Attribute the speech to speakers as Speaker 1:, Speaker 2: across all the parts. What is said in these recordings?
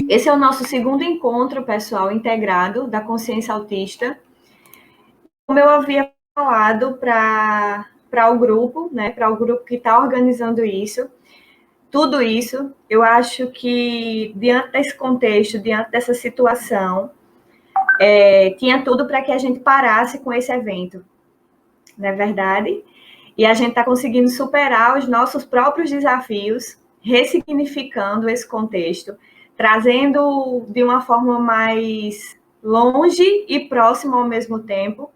Speaker 1: Esse é o nosso segundo encontro, pessoal, integrado da consciência autista. Como eu havia falado para o grupo, né, para o grupo que está organizando isso, tudo isso, eu acho que diante desse contexto, diante dessa situação, tinha tudo para que a gente parasse com esse evento, não é verdade? E a gente está conseguindo superar os nossos próprios desafios, ressignificando esse contexto, trazendo de uma forma mais longe e próxima ao mesmo tempo,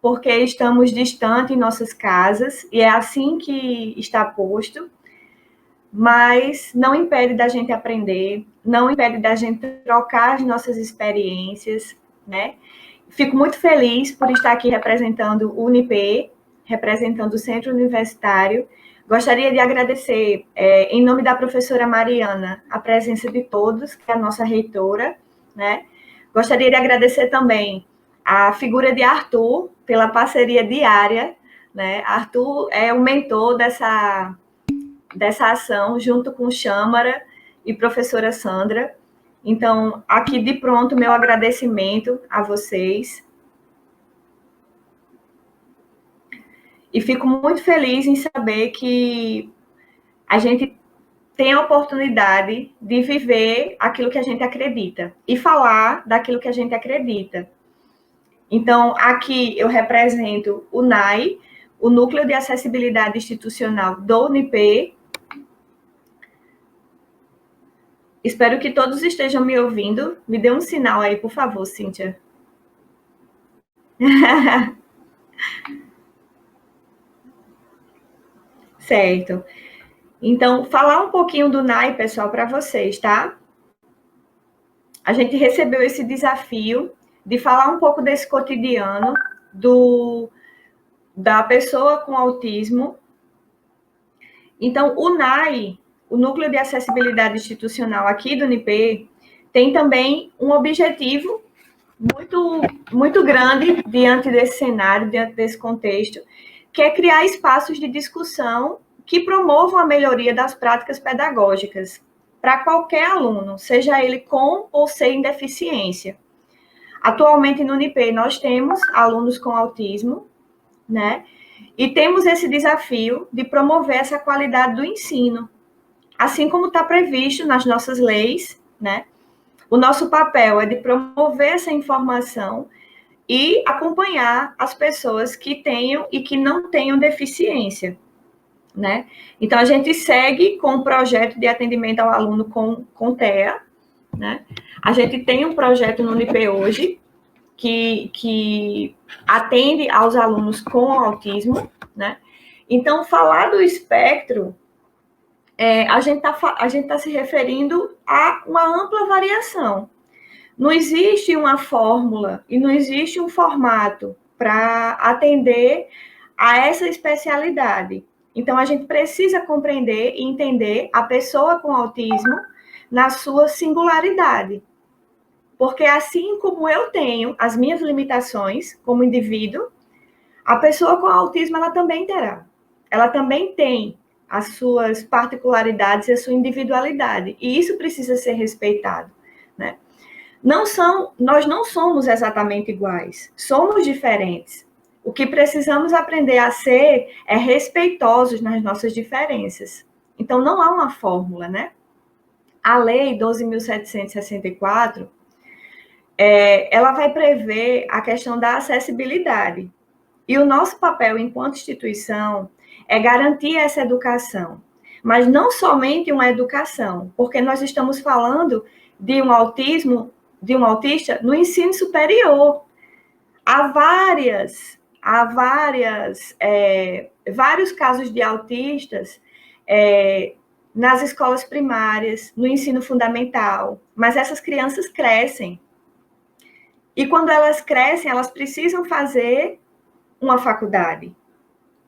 Speaker 1: porque estamos distantes em nossas casas, e é assim que está posto, mas não impede da gente aprender, não impede da gente trocar as nossas experiências, né? Fico muito feliz por estar aqui representando o UNIP, representando o Centro Universitário. Gostaria de agradecer, em nome da professora Mariana, a presença de todos, que é a nossa reitora, né? Gostaria de agradecer também a figura de Arthur, pela parceria diária, né? Arthur é o mentor dessa ação, junto com Châmara e professora Sandra. Então, aqui de pronto, meu agradecimento a vocês. E fico muito feliz em saber que a gente tem a oportunidade de viver aquilo que a gente acredita e falar daquilo que a gente acredita. Então, aqui eu represento o NAI, o Núcleo de Acessibilidade Institucional do UNIP. Espero que todos estejam me ouvindo. Me dê um sinal aí, por favor, Cíntia. Certo. Então, falar um pouquinho do NAI, pessoal, para vocês, tá? A gente recebeu esse desafio de falar um pouco desse cotidiano da pessoa com autismo. Então, o NAI, o Núcleo de Acessibilidade Institucional aqui do UNIP, tem também um objetivo muito grande diante desse cenário, diante desse contexto, que é criar espaços de discussão que promovam a melhoria das práticas pedagógicas para qualquer aluno, seja ele com ou sem deficiência. Atualmente no UNIP nós temos alunos com autismo, né? E temos esse desafio de promover essa qualidade do ensino, assim como está previsto nas nossas leis, né? O nosso papel é de promover essa informação e acompanhar as pessoas que tenham e que não tenham deficiência, né? Então, a gente segue com o projeto de atendimento ao aluno com TEA, né? A gente tem um projeto no UNIP hoje que atende aos alunos com autismo, né? Então, falar do espectro, a gente tá se referindo a uma ampla variação. Não existe uma fórmula e não existe um formato para atender a essa especialidade. Então, a gente precisa compreender e entender a pessoa com autismo na sua singularidade. Porque assim como eu tenho as minhas limitações como indivíduo, a pessoa com autismo ela também terá. Ela também tem as suas particularidades e a sua individualidade. E isso precisa ser respeitado, né? Nós não somos exatamente iguais, somos diferentes. O que precisamos aprender a ser é respeitosos nas nossas diferenças. Então, não há uma fórmula, né? A Lei 12.764, ela vai prever a questão da acessibilidade. E o nosso papel enquanto instituição é garantir essa educação. Mas não somente uma educação, porque nós estamos falando de um autismo, de um autista no ensino superior. Há vários casos de autistas nas escolas primárias, no ensino fundamental, mas essas crianças crescem. E quando elas crescem, elas precisam fazer uma faculdade,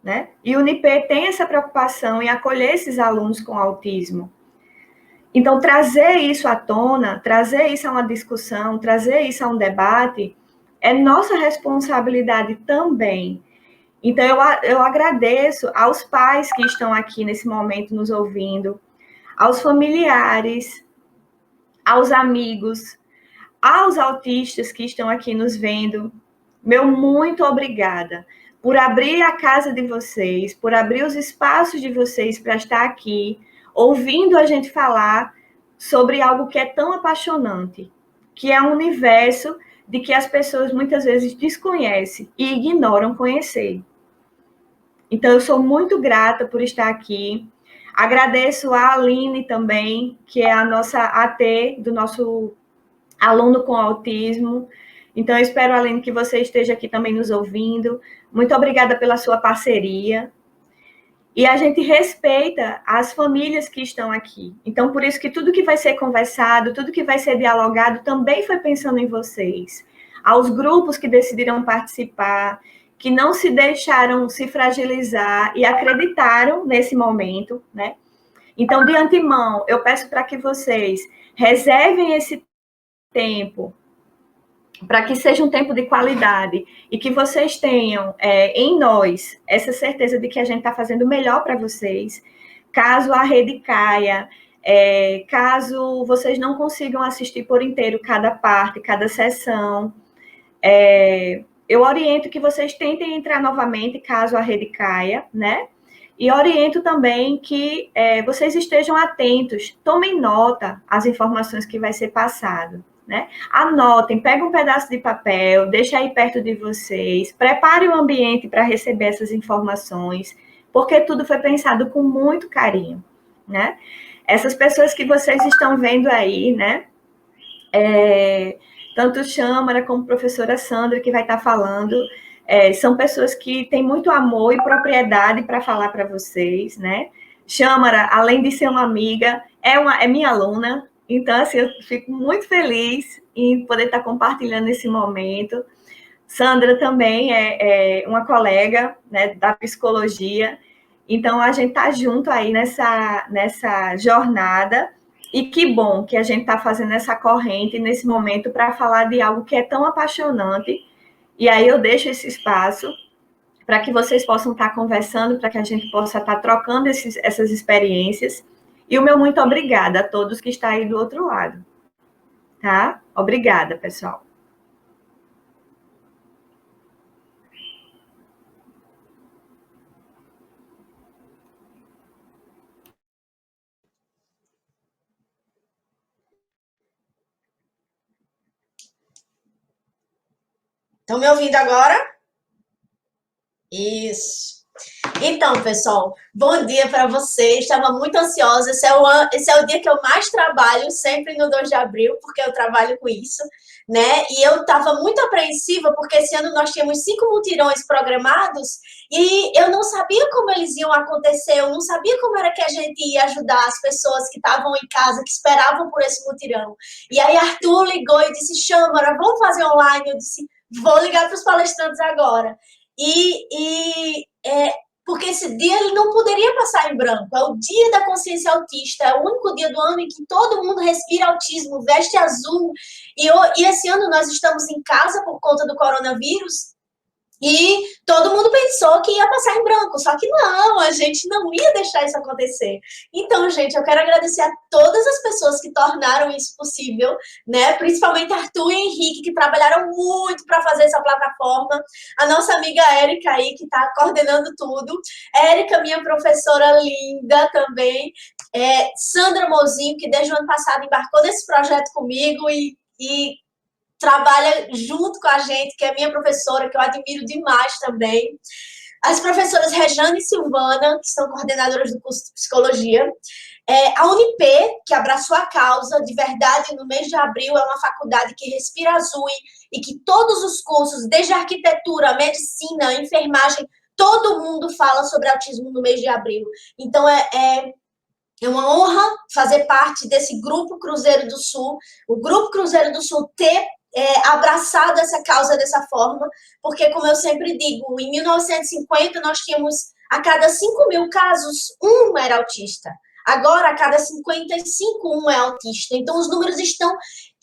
Speaker 1: né? E o UNIP tem essa preocupação em acolher esses alunos com autismo. Então, trazer isso à tona, trazer isso a uma discussão, trazer isso a um debate, é nossa responsabilidade também. Então, eu agradeço aos pais que estão aqui nesse momento nos ouvindo, aos familiares, aos amigos, aos autistas que estão aqui nos vendo, meu muito obrigada por abrir a casa de vocês, por abrir os espaços de vocês para estar aqui, ouvindo a gente falar sobre algo que é tão apaixonante, que é um universo de que as pessoas muitas vezes desconhecem e ignoram conhecer. Então, eu sou muito grata por estar aqui. Agradeço a Aline também, que é a nossa AT do nosso aluno com autismo. Então, eu espero, Aline, que você esteja aqui também nos ouvindo. Muito obrigada pela sua parceria. E a gente respeita as famílias que estão aqui. Então, por isso que tudo que vai ser conversado, tudo que vai ser dialogado, também foi pensando em vocês. Aos grupos que decidiram participar, que não se deixaram se fragilizar e acreditaram nesse momento, né? Então, de antemão, eu peço para que vocês reservem esse tempo para que seja um tempo de qualidade e que vocês tenham em nós essa certeza de que a gente está fazendo o melhor para vocês. Caso a rede caia, caso vocês não consigam assistir por inteiro cada parte, cada sessão, eu oriento que vocês tentem entrar novamente caso a rede caia, né? E oriento também que vocês estejam atentos, tomem nota às informações que vai ser passado. Né? Anotem, pega um pedaço de papel, deixa aí perto de vocês, prepare o ambiente para receber essas informações, porque tudo foi pensado com muito carinho, né? Essas pessoas que vocês estão vendo aí, né? Tanto Châmara como a professora Sandra, que vai estar falando, são pessoas que têm muito amor e propriedade para falar para vocês, né? Châmara, além de ser uma amiga, é minha aluna. Então, assim, eu fico muito feliz em poder estar compartilhando esse momento. Sandra também é uma colega, né, da psicologia. Então, a gente está junto aí nessa jornada. E que bom que a gente está fazendo essa corrente nesse momento para falar de algo que é tão apaixonante. E aí eu deixo esse espaço para que vocês possam estar conversando, para que a gente possa estar trocando essas experiências. E o meu muito obrigada a todos que estão aí do outro lado. Tá? Obrigada, pessoal.
Speaker 2: Estão me ouvindo agora? Isso. Então, pessoal, bom dia para vocês. Estava muito ansiosa. Esse é o dia que eu mais trabalho, sempre no 2 de abril, porque eu trabalho com isso, né? E eu estava muito apreensiva, porque esse ano nós tínhamos 5 mutirões programados e eu não sabia como eles iam acontecer, eu não sabia como era que a gente ia ajudar as pessoas que estavam em casa, que esperavam por esse mutirão. E aí Arthur ligou e disse, Châmara, vamos fazer online? Eu disse, vou ligar para os palestrantes agora. Porque esse dia ele não poderia passar em branco. É o dia da consciência autista, é o único dia do ano em que todo mundo respira autismo, veste azul. E esse ano nós estamos em casa por conta do coronavírus. E todo mundo pensou que ia passar em branco, só que não, a gente não ia deixar isso acontecer. Então, gente, eu quero agradecer a todas as pessoas que tornaram isso possível, né? Principalmente Arthur e Henrique, que trabalharam muito para fazer essa plataforma. A nossa amiga Érica aí, que está coordenando tudo. Érica, minha professora linda também. Sandra Mozinho, que desde o ano passado embarcou nesse projeto comigo e trabalha junto com a gente, que é minha professora, que eu admiro demais também. As professoras Rejane e Silvana, que são coordenadoras do curso de psicologia. A Unip, que abraçou a causa, de verdade, no mês de abril, é uma faculdade que respira azul e que todos os cursos, desde arquitetura, medicina, enfermagem, todo mundo fala sobre autismo no mês de abril. Então, é uma honra fazer parte desse Grupo Cruzeiro do Sul, o Grupo Cruzeiro do Sul ter abraçado essa causa dessa forma, porque, como eu sempre digo, em 1950 nós tínhamos, a cada 5.000 casos, um era autista. Agora, a cada 55, um é autista. Então, os números estão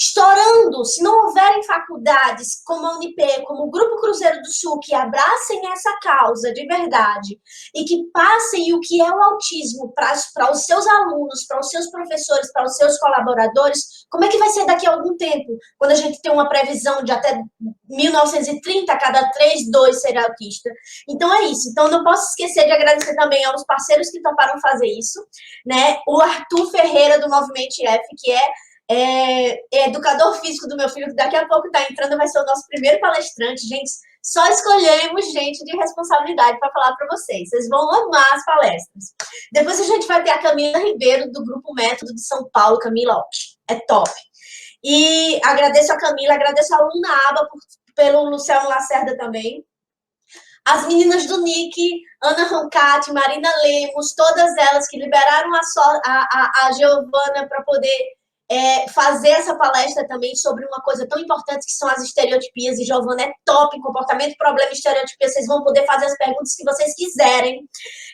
Speaker 2: estourando, se não houverem faculdades como a Unip, como o Grupo Cruzeiro do Sul, que abracem essa causa de verdade e que passem o que é o autismo para os seus alunos, para os seus professores, para os seus colaboradores, como é que vai ser daqui a algum tempo, quando a gente tem uma previsão de até 1930, cada 3, 2 será autista? Então é isso. Então não posso esquecer de agradecer também aos parceiros que toparam fazer isso, né? O Arthur Ferreira, do Movimento F, que é educador físico do meu filho, que daqui a pouco está entrando, vai ser o nosso primeiro palestrante. Gente, só escolhemos gente de responsabilidade para falar para vocês. Vocês vão amar as palestras. Depois a gente vai ter a Camila Ribeiro, do Grupo Método de São Paulo. Camila, ó, é top. E agradeço a Camila, agradeço a Luna Aba pelo Luciano Lacerda também. As meninas do NIC, Ana Roncati, Marina Lemos, todas elas que liberaram a Giovana para poder fazer essa palestra também sobre uma coisa tão importante que são as estereotipias, e Giovana é top em comportamento, problema e estereotipia, vocês vão poder fazer as perguntas que vocês quiserem.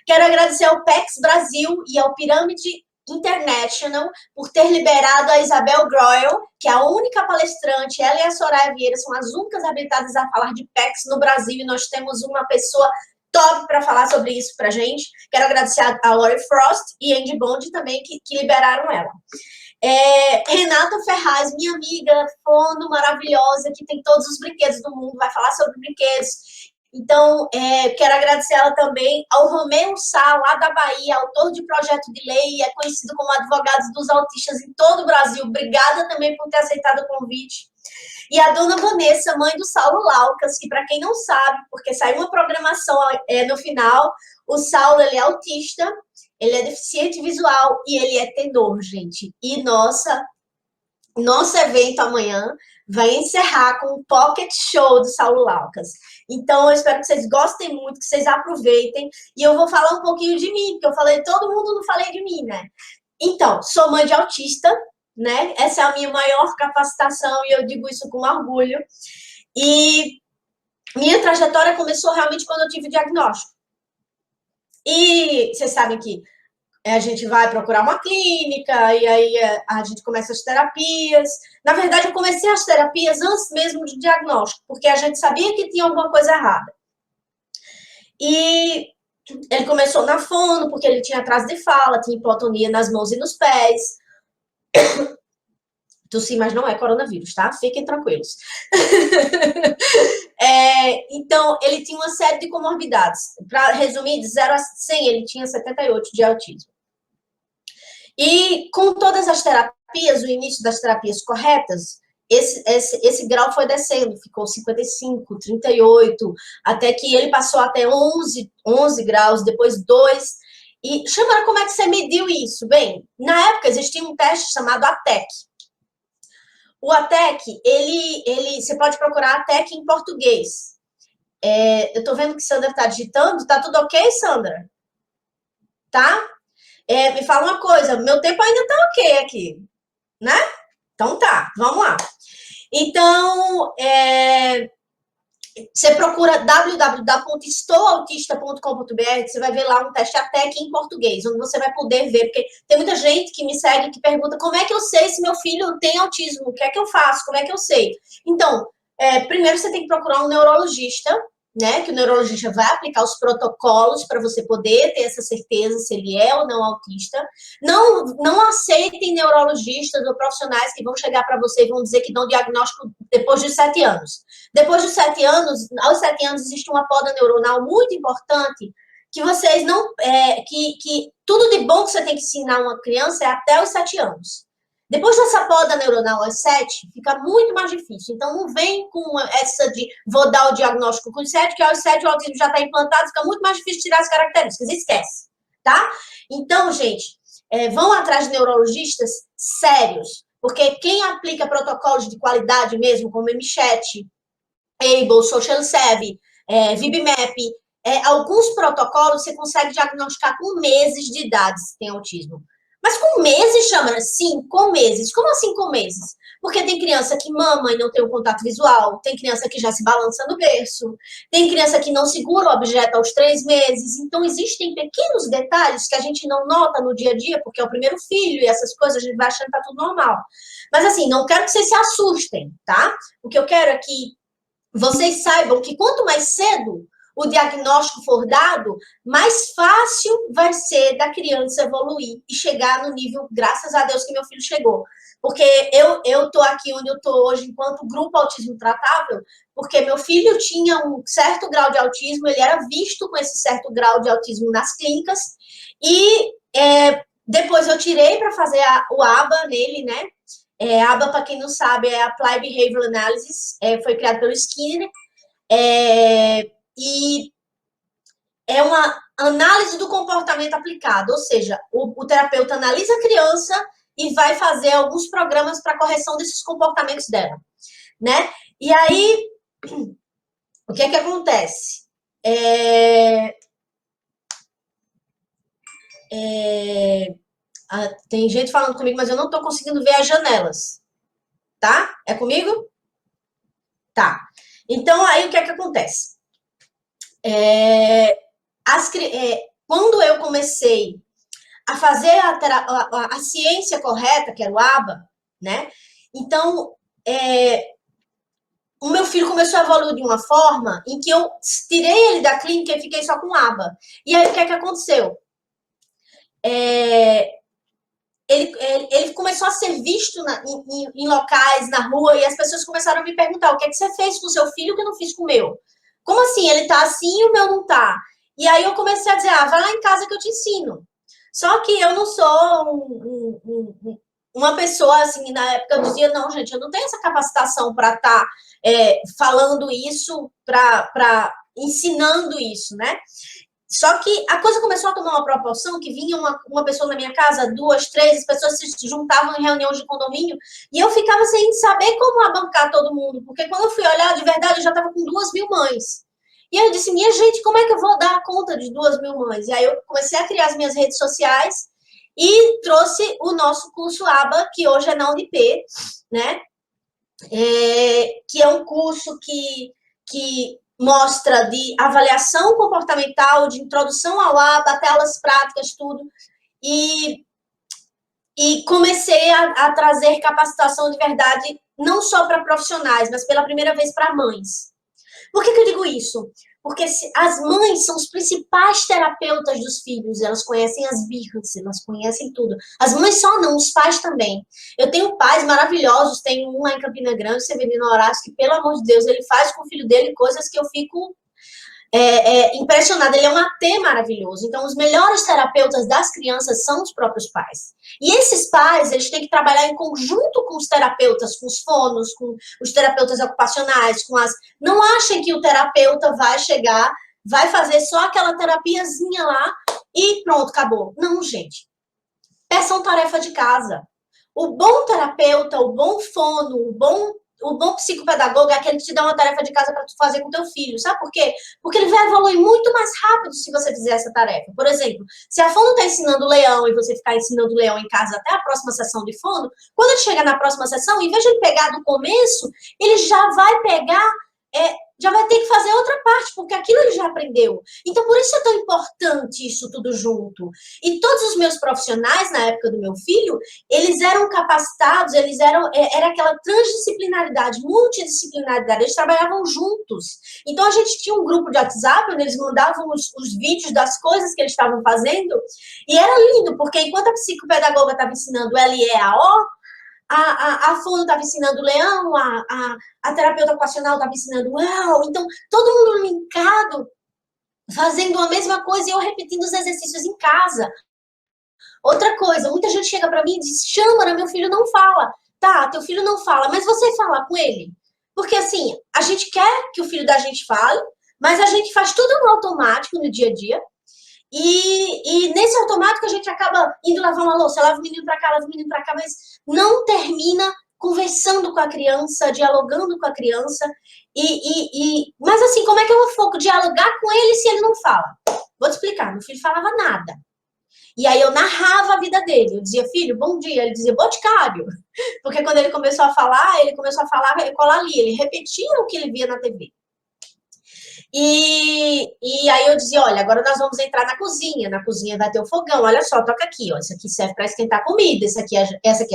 Speaker 2: Quero agradecer ao PEX Brasil e ao Pirâmide International por ter liberado a Isabel Groyle, que é a única palestrante, ela e a Soraya Vieira são as únicas habilitadas a falar de PEX no Brasil, e nós temos uma pessoa top para falar sobre isso pra gente. Quero agradecer a Lori Frost e Andy Bond também, que liberaram ela. Renata Ferraz, minha amiga, fono maravilhosa, que tem todos os brinquedos do mundo, vai falar sobre brinquedos. Então, quero agradecer ela também ao Romeu Sá, lá da Bahia, autor de projeto de lei, é conhecido como advogado dos autistas em todo o Brasil. Obrigada também por ter aceitado o convite. E a dona Vanessa, mãe do Saulo Laucas, que para quem não sabe, porque saiu uma programação no final, o Saulo, ele é autista, ele é deficiente visual e ele é tenor, gente. E nosso evento amanhã vai encerrar com o Pocket Show do Saulo Laucas. Então, eu espero que vocês gostem muito, que vocês aproveitem. E eu vou falar um pouquinho de mim, porque eu falei, todo mundo não falei de mim, né? Então, sou mãe de autista, né? Essa é a minha maior capacitação e eu digo isso com orgulho. E minha trajetória começou realmente quando eu tive o diagnóstico. E vocês sabem que a gente vai procurar uma clínica, e aí a gente começa as terapias. Na verdade, eu comecei as terapias antes mesmo do diagnóstico, porque a gente sabia que tinha alguma coisa errada. E ele começou na fono, porque ele tinha atraso de fala, tinha hipotonia nas mãos e nos pés. Tossi, mas não é coronavírus, tá? Fiquem tranquilos. Então, ele tinha uma série de comorbidades. Para resumir, de 0 a 100, ele tinha 78 de autismo. E com todas as terapias, o início das terapias corretas, esse grau foi descendo, ficou 55, 38, até que ele passou até 11 graus, depois 2. E, Xamara, como é que você mediu isso? Bem, na época existia um teste chamado ATEC. O ATEC, você pode procurar ATEC em português. Eu tô vendo que Sandra tá digitando. Tá tudo ok, Sandra? Tá? Me fala uma coisa, meu tempo ainda tá ok aqui, né? Então tá, vamos lá. Então, você procura www.estouautista.com.br, você vai ver lá um teste ATEC em português, onde você vai poder ver, porque tem muita gente que me segue que pergunta como é que eu sei se meu filho tem autismo, o que é que eu faço, como é que eu sei? Então, primeiro você tem que procurar um neurologista, né, que o neurologista vai aplicar os protocolos para você poder ter essa certeza se ele é ou não autista. Não aceitem neurologistas ou profissionais que vão chegar para você e vão dizer que dão diagnóstico depois dos 7 anos. Depois dos 7 anos, aos 7 anos, existe uma poda neuronal muito importante que vocês não... que tudo de bom que você tem que ensinar uma criança é até os 7 anos. Depois dessa poda neuronal aos 7, fica muito mais difícil. Então, não vem com essa de vou dar o diagnóstico com 7, que aos 7 o autismo já está implantado, fica muito mais difícil tirar as características. Esquece, tá? Então, gente, vão atrás de neurologistas sérios, porque quem aplica protocolos de qualidade mesmo, como MChat, Able, Social Savvy, VibMap, alguns protocolos você consegue diagnosticar com meses de idade se tem autismo. Mas com meses, chama? Sim, com meses. Como assim com meses? Porque tem criança que mama e não tem o contato visual, tem criança que já se balança no berço, tem criança que não segura o objeto aos 3 meses. Então, existem pequenos detalhes que a gente não nota no dia a dia, porque é o primeiro filho e essas coisas, a gente vai achando que tá tudo normal. Mas, assim, não quero que vocês se assustem, tá? O que eu quero é que vocês saibam que quanto mais cedo o diagnóstico for dado, mais fácil vai ser da criança evoluir e chegar no nível, graças a Deus que meu filho chegou. Porque eu tô aqui onde eu tô hoje enquanto grupo autismo tratável, porque meu filho tinha um certo grau de autismo, ele era visto com esse certo grau de autismo nas clínicas, e depois eu tirei para fazer o ABA nele, né? ABA, para quem não sabe, é Applied Behavioral Analysis, foi criado pelo Skinner, e é uma análise do comportamento aplicado, ou seja, o terapeuta analisa a criança e vai fazer alguns programas para correção desses comportamentos dela, né? E aí, o que é que acontece? Tem gente falando comigo, mas eu não estou conseguindo ver as janelas, tá? É comigo? Tá. Então, aí, o que é que acontece? Quando eu comecei a fazer a ciência correta, que era o ABA, né? Então, o meu filho começou a evoluir de uma forma em que eu tirei ele da clínica e fiquei só com ABA. E aí, o que é que aconteceu? Ele começou a ser visto em locais, na rua, e as pessoas começaram a me perguntar: o que é que você fez com o seu filho que eu não fiz com o meu? Como assim? Ele tá assim e o meu não tá? E aí eu comecei a dizer: vai lá em casa que eu te ensino. Só que eu não sou uma pessoa assim, na época eu dizia: não, gente, eu não tenho essa capacitação para estar falando isso, ensinando isso, né? Só que a coisa começou a tomar uma proporção que vinha uma pessoa na minha casa, 2, 3, as pessoas se juntavam em reuniões de condomínio, e eu ficava sem saber como abancar todo mundo, porque quando eu fui olhar, de verdade, eu já estava com 2.000 mães. E aí eu disse: minha gente, como é que eu vou dar conta de 2.000 mães? E aí eu comecei a criar as minhas redes sociais e trouxe o nosso curso ABA, que hoje é na Unip, né? Que é um curso que mostra de avaliação comportamental, de introdução ao ABA, até aulas práticas, tudo. E comecei a trazer capacitação de verdade, não só para profissionais, mas pela primeira vez para mães. Por que eu digo isso? Porque as mães são os principais terapeutas dos filhos, elas conhecem as birras, elas conhecem tudo. As mães só não, os pais também. Eu tenho pais maravilhosos, tem um lá em Campina Grande, o Severino Horácio, que, pelo amor de Deus, ele faz com o filho dele coisas que eu fico impressionada. Ele é um AT maravilhoso. Então, os melhores terapeutas das crianças são os próprios pais. E esses pais, eles têm que trabalhar em conjunto com os terapeutas, com os fonos, com os terapeutas ocupacionais, Não achem que o terapeuta vai chegar, vai fazer só aquela terapiazinha lá e pronto, acabou. Não, gente. Peçam tarefa de casa. O bom terapeuta, o bom fono, o bom psicopedagogo é aquele que te dá uma tarefa de casa para tu fazer com teu filho. Sabe por quê? Porque ele vai evoluir muito mais rápido se você fizer essa tarefa. Por exemplo, se a fono está ensinando leão e você ficar ensinando leão em casa até a próxima sessão de fono, quando ele chegar na próxima sessão, em vez de ele pegar do começo, ele já vai pegar... já vai ter que fazer outra parte, porque aquilo ele já aprendeu. Então, por isso é tão importante isso tudo junto. E todos os meus profissionais, na época do meu filho, eles eram capacitados, era aquela transdisciplinaridade, multidisciplinaridade, eles trabalhavam juntos. Então, a gente tinha um grupo de WhatsApp, onde eles mandavam os vídeos das coisas que eles estavam fazendo, e era lindo, porque enquanto a psicopedagoga estava ensinando L, E, A, O, a fono estava ensinando leão, a terapeuta ocupacional estava ensinando uau. Então, todo mundo linkado, fazendo a mesma coisa e eu repetindo os exercícios em casa. Outra coisa, muita gente chega para mim e diz: Xamara, meu filho não fala. Tá, teu filho não fala, mas você fala com ele? Porque, assim, a gente quer que o filho da gente fale, mas a gente faz tudo no automático, no dia a dia. E nesse automático a gente acaba indo lavar uma louça, leva o menino para cá, leva o menino para cá, mas não termina conversando com a criança, dialogando com a criança. Mas assim, como é que eu vou dialogar com ele se ele não fala? Vou te explicar, meu filho falava nada. E aí eu narrava a vida dele. Eu dizia, filho, bom dia. Ele dizia, boticário. Porque quando ele começou a falar ecolalia. Ele repetia o que ele via na TV. E aí eu dizia, olha, agora nós vamos entrar na cozinha vai ter o fogão, olha só, toca aqui, ó, isso aqui serve para esquentar comida, essa aqui é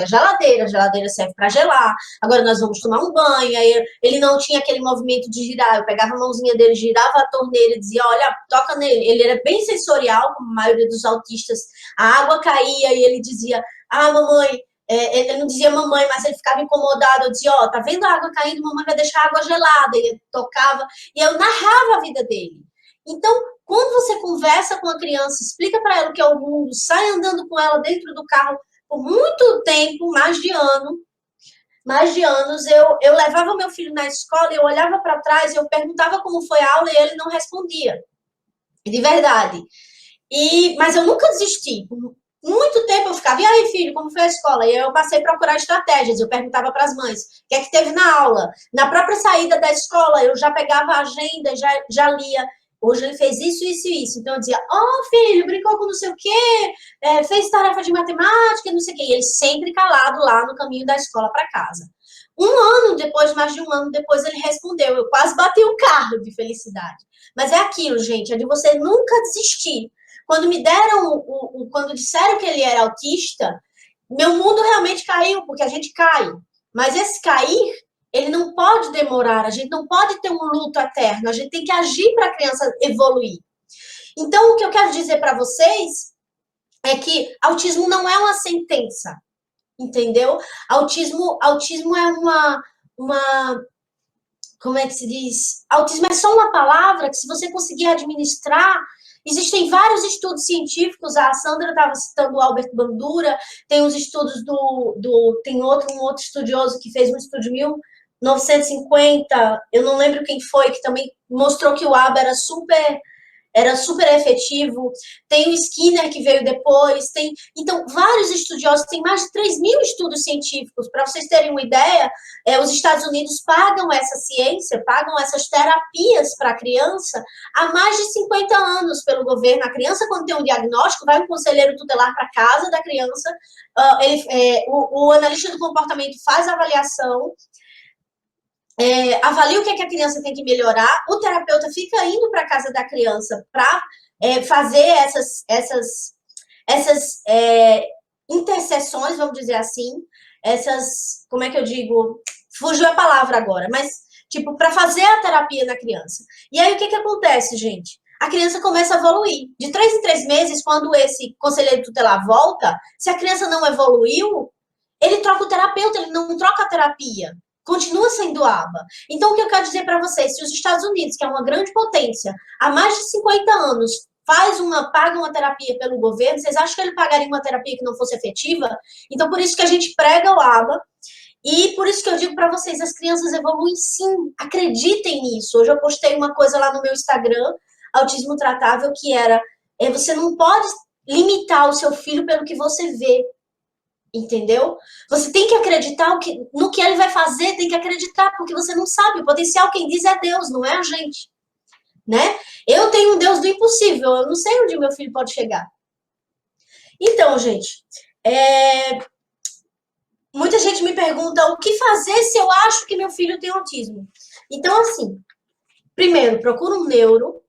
Speaker 2: a geladeira serve para gelar, agora nós vamos tomar um banho, aí ele não tinha aquele movimento de girar, eu pegava a mãozinha dele, girava a torneira e dizia, olha, toca nele, ele era bem sensorial, como a maioria dos autistas, a água caía e ele dizia, mamãe, ele não dizia mamãe, mas ele ficava incomodado. Eu dizia, tá vendo a água caindo? Mamãe vai deixar a água gelada. E ele tocava, e eu narrava a vida dele. Então, quando você conversa com a criança, explica para ela o que é o mundo, sai andando com ela dentro do carro por muito tempo, mais de anos, eu levava meu filho na escola, eu olhava para trás, eu perguntava como foi a aula e ele não respondia. De verdade. Mas eu nunca desisti. Muito tempo eu ficava, e aí, filho, como foi a escola? E eu passei a procurar estratégias, eu perguntava para as mães, o que é que teve na aula? Na própria saída da escola, eu já pegava a agenda, já lia, hoje ele fez isso, isso e isso. Então eu dizia, filho, brincou com não sei o quê, fez tarefa de matemática, não sei o quê. E ele sempre calado lá no caminho da escola para casa. Mais de um ano depois, ele respondeu, eu quase bati o carro de felicidade. Mas é aquilo, gente, é de você nunca desistir. Quando disseram que ele era autista, meu mundo realmente caiu, porque a gente cai. Mas esse cair, ele não pode demorar, a gente não pode ter um luto eterno, a gente tem que agir para a criança evoluir. Então, o que eu quero dizer para vocês é que autismo não é uma sentença, entendeu? Autismo é uma como é que se diz? Autismo é só uma palavra que, se você conseguir administrar, existem vários estudos científicos. A Sandra estava citando o Albert Bandura, tem os estudos tem um outro estudioso que fez um estudo de 1950, eu não lembro quem foi, que também mostrou que o ABA era super efetivo. Tem o Skinner, que veio depois. Então, vários estudiosos, tem mais de 3.000 estudos científicos. Para vocês terem uma ideia, os Estados Unidos pagam essa ciência, pagam essas terapias para a criança há mais de 50 anos pelo governo. A criança, quando tem um diagnóstico, vai um conselheiro tutelar para casa da criança, o analista do comportamento faz a avaliação, avalia o que a criança tem que melhorar, o terapeuta fica indo para a casa da criança para fazer essas interseções, vamos dizer assim, como é que eu digo? Fugiu a palavra agora, mas, para fazer a terapia na criança. E aí, o que acontece, gente? A criança começa a evoluir. De 3 em 3 meses, quando esse conselheiro tutelar volta, se a criança não evoluiu, ele troca o terapeuta, ele não troca a terapia. Continua sendo ABA. Então, o que eu quero dizer para vocês, se os Estados Unidos, que é uma grande potência, há mais de 50 anos, paga uma terapia pelo governo, vocês acham que ele pagaria uma terapia que não fosse efetiva? Então, por isso que a gente prega o ABA, e por isso que eu digo para vocês, as crianças evoluem sim, acreditem nisso. Hoje eu postei uma coisa lá no meu Instagram, Autismo Tratável, que era, você não pode limitar o seu filho pelo que você vê. Entendeu? Você tem que acreditar no que ele vai fazer, tem que acreditar, porque você não sabe. O potencial, quem diz, é Deus, não é a gente. Né? Eu tenho um Deus do impossível, eu não sei onde meu filho pode chegar. Então, gente, muita gente me pergunta o que fazer se eu acho que meu filho tem autismo. Então, assim, primeiro, procura um neuro,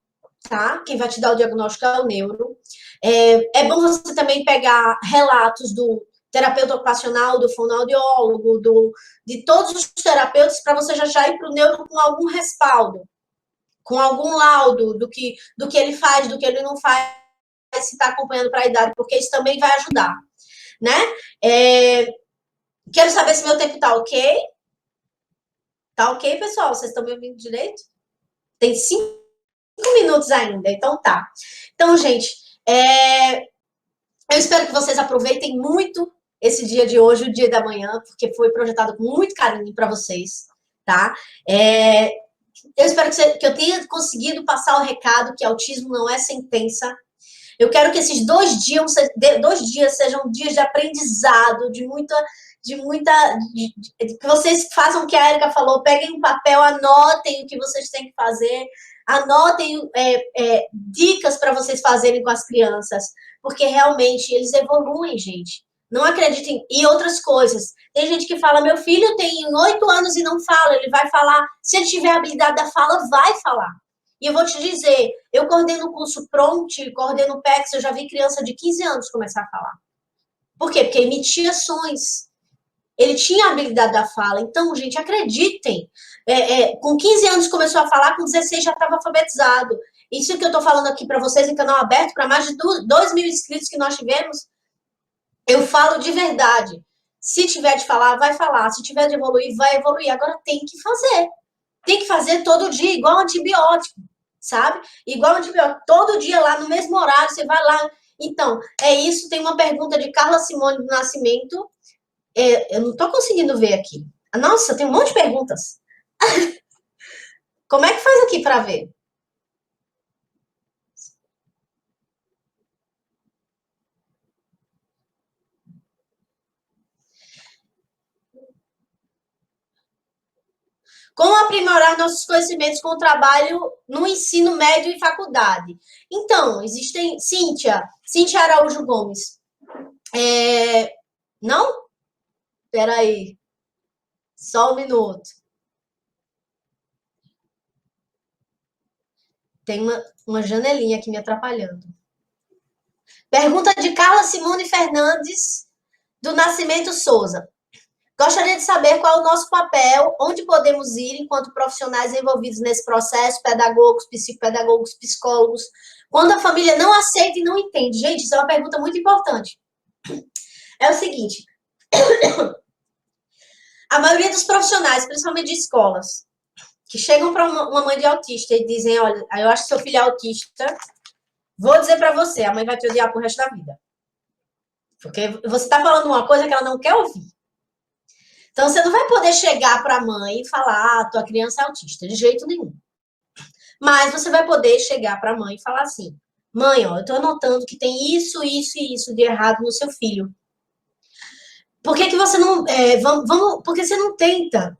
Speaker 2: tá? Quem vai te dar o diagnóstico é o neuro. É bom você também pegar relatos do terapeuta ocupacional, do fonoaudiólogo, de todos os terapeutas, para você já ir para o neuro com algum respaldo, com algum laudo do que ele faz, do que ele não faz, se está acompanhando para a idade, porque isso também vai ajudar, né? Quero saber se meu tempo está ok. Tá ok, pessoal? Vocês estão me ouvindo direito? Tem 5 minutos ainda, então tá. Então, gente, eu espero que vocês aproveitem muito esse dia de hoje, o dia da manhã, porque foi projetado com muito carinho para vocês, tá? Eu espero que eu tenha conseguido passar o recado que autismo não é sentença. Eu quero que esses 2 dias sejam dias de aprendizado, que vocês façam o que a Erika falou, peguem um papel, anotem o que vocês têm que fazer, Anotem dicas para vocês fazerem com as crianças, porque realmente eles evoluem, gente. Não acreditem em outras coisas. Tem gente que fala, meu filho tem 8 anos e não fala, ele vai falar. Se ele tiver a habilidade da fala, vai falar. E eu vou te dizer, eu coordeno o curso Prompt, coordeno o PEX, eu já vi criança de 15 anos começar a falar. Por quê? Porque emitia sons. Ele tinha a habilidade da fala. Então, gente, acreditem. Com 15 anos começou a falar, com 16 já estava alfabetizado. Isso que eu estou falando aqui para vocês em canal aberto, para mais de 2 mil inscritos que nós tivemos, eu falo de verdade. Se tiver de falar, vai falar. Se tiver de evoluir, vai evoluir. Agora tem que fazer. Tem que fazer todo dia, igual antibiótico, sabe? Igual antibiótico. Todo dia lá, no mesmo horário, você vai lá. Então, é isso. Tem uma pergunta de Carla Simone do Nascimento. Eu não estou conseguindo ver aqui. Nossa, tem um monte de perguntas. Como é que faz aqui para ver? Como aprimorar nossos conhecimentos com o trabalho no ensino médio e faculdade? Então, existem... Cíntia Araújo Gomes. Não? Espera aí. Só um minuto. Tem uma janelinha aqui me atrapalhando. Pergunta de Carla Simone Fernandes, do Nascimento Souza. Gostaria de saber qual é o nosso papel, onde podemos ir enquanto profissionais envolvidos nesse processo, pedagogos, psicopedagogos, psicólogos, quando a família não aceita e não entende. Gente, isso é uma pergunta muito importante. É o seguinte, a maioria dos profissionais, principalmente de escolas, que chegam para uma mãe de autista e dizem, olha, eu acho que seu filho é autista, vou dizer para você, a mãe vai te odiar pro resto da vida. Porque você está falando uma coisa que ela não quer ouvir. Então, você não vai poder chegar para a mãe e falar, tua criança é autista, de jeito nenhum. Mas você vai poder chegar para a mãe e falar assim, mãe, ó, eu estou notando que tem isso, isso e isso de errado no seu filho. Por que você não... porque você não tenta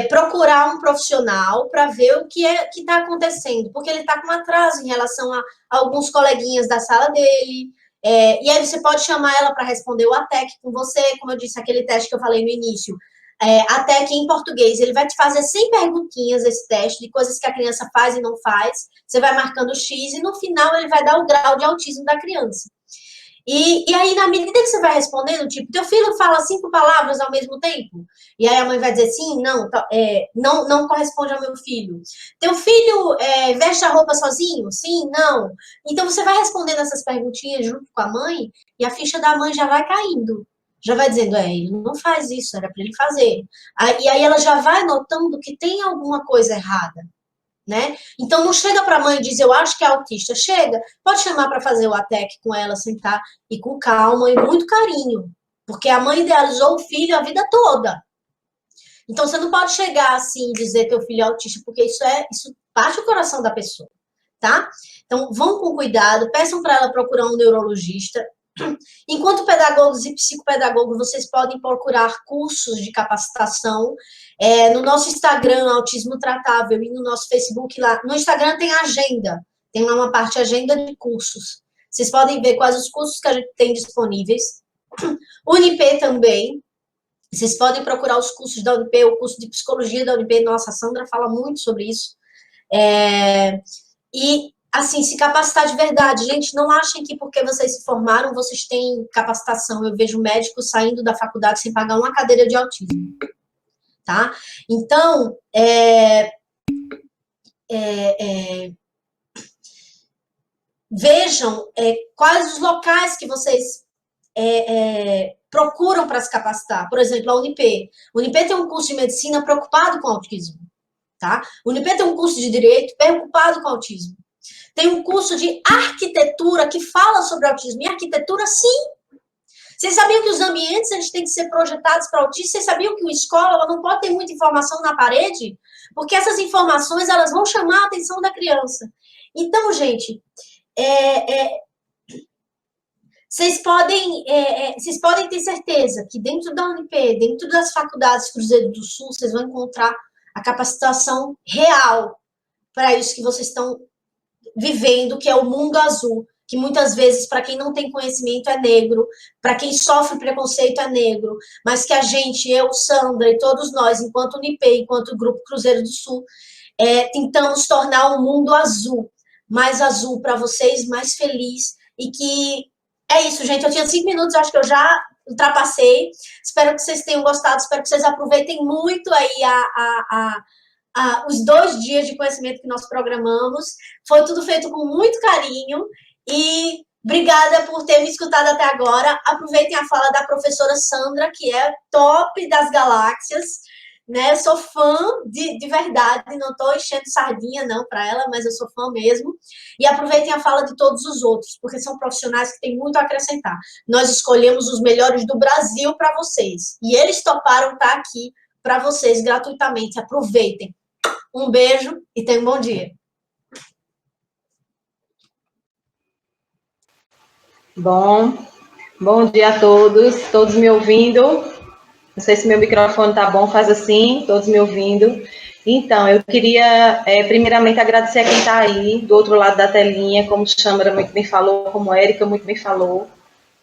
Speaker 2: procurar um profissional para ver o que está acontecendo? Porque ele está com atraso em relação a alguns coleguinhas da sala dele. E aí você pode chamar ela para responder o ATEC com você, como eu disse, aquele teste que eu falei no início. ATEC em português, ele vai te fazer 100 perguntinhas esse teste, de coisas que a criança faz e não faz. Você vai marcando X e no final ele vai dar o grau de autismo da criança. E aí, na medida que você vai respondendo, tipo, teu filho fala 5 palavras ao mesmo tempo? E aí a mãe vai dizer, sim, não, não corresponde ao meu filho. Teu filho veste a roupa sozinho? Sim, não. Então, você vai respondendo essas perguntinhas junto com a mãe e a ficha da mãe já vai caindo. Já vai dizendo, ele não faz isso, era para ele fazer. E aí ela já vai notando que tem alguma coisa errada. Né? Então, não chega para a mãe e diz, eu acho que é autista. Chega, pode chamar para fazer o ATEC com ela, sentar e com calma e muito carinho. Porque a mãe idealizou o filho a vida toda. Então, você não pode chegar assim e dizer teu filho é autista, porque isso parte o coração da pessoa, tá? Então, vão com cuidado, peçam para ela procurar um neurologista. Enquanto pedagogos e psicopedagogos, vocês podem procurar cursos de capacitação no nosso Instagram, Autismo Tratável, e no nosso Facebook lá. No Instagram tem agenda, tem lá uma parte agenda de cursos. Vocês podem ver quais os cursos que a gente tem disponíveis. Unip também. Vocês podem procurar os cursos da Unip, o curso de psicologia da Unip. Nossa, a Sandra fala muito sobre isso. E assim, se capacitar de verdade. Gente, não achem que porque vocês se formaram, vocês têm capacitação. Eu vejo médicos saindo da faculdade sem pagar uma cadeira de autismo. Tá? Então, vejam quais os locais que vocês procuram para se capacitar. Por exemplo, a Unip. A Unip tem um curso de medicina preocupado com autismo. Tá? A Unip tem um curso de direito preocupado com autismo. Tem um curso de arquitetura que fala sobre autismo. E arquitetura, sim. Vocês sabiam que os ambientes eles têm que ser projetados para autistas? Vocês sabiam que uma escola ela não pode ter muita informação na parede? Porque essas informações elas vão chamar a atenção da criança. Então, gente, vocês podem ter certeza que dentro da Unip, dentro das faculdades Cruzeiro do Sul, vocês vão encontrar a capacitação real para isso que vocês estão vivendo, que é o mundo azul, que muitas vezes, para quem não tem conhecimento, é negro, para quem sofre preconceito é negro, mas que a gente, eu, Sandra e todos nós, enquanto Unipê, enquanto Grupo Cruzeiro do Sul, tentamos tornar o mundo mais azul para vocês, mais feliz, e que é isso, gente. Eu tinha 5 minutos, acho que eu já ultrapassei. Espero que vocês tenham gostado, espero que vocês aproveitem muito aí os 2 dias de conhecimento que nós programamos. Foi tudo feito com muito carinho e obrigada por ter me escutado até agora. Aproveitem a fala da professora Sandra, que é top das galáxias, né? Eu sou fã de verdade, não estou enchendo sardinha não para ela, mas eu sou fã mesmo. E aproveitem a fala de todos os outros, porque são profissionais que têm muito a acrescentar. Nós escolhemos os melhores do Brasil para vocês, e eles toparam estar aqui para vocês gratuitamente. Aproveitem. Um beijo e tenham um bom dia.
Speaker 3: Bom dia a todos me ouvindo? Não sei se meu microfone está bom, faz assim, todos me ouvindo. Então, eu queria, primeiramente, agradecer a quem está aí, do outro lado da telinha, como Chambra muito bem falou, como Érica muito bem falou,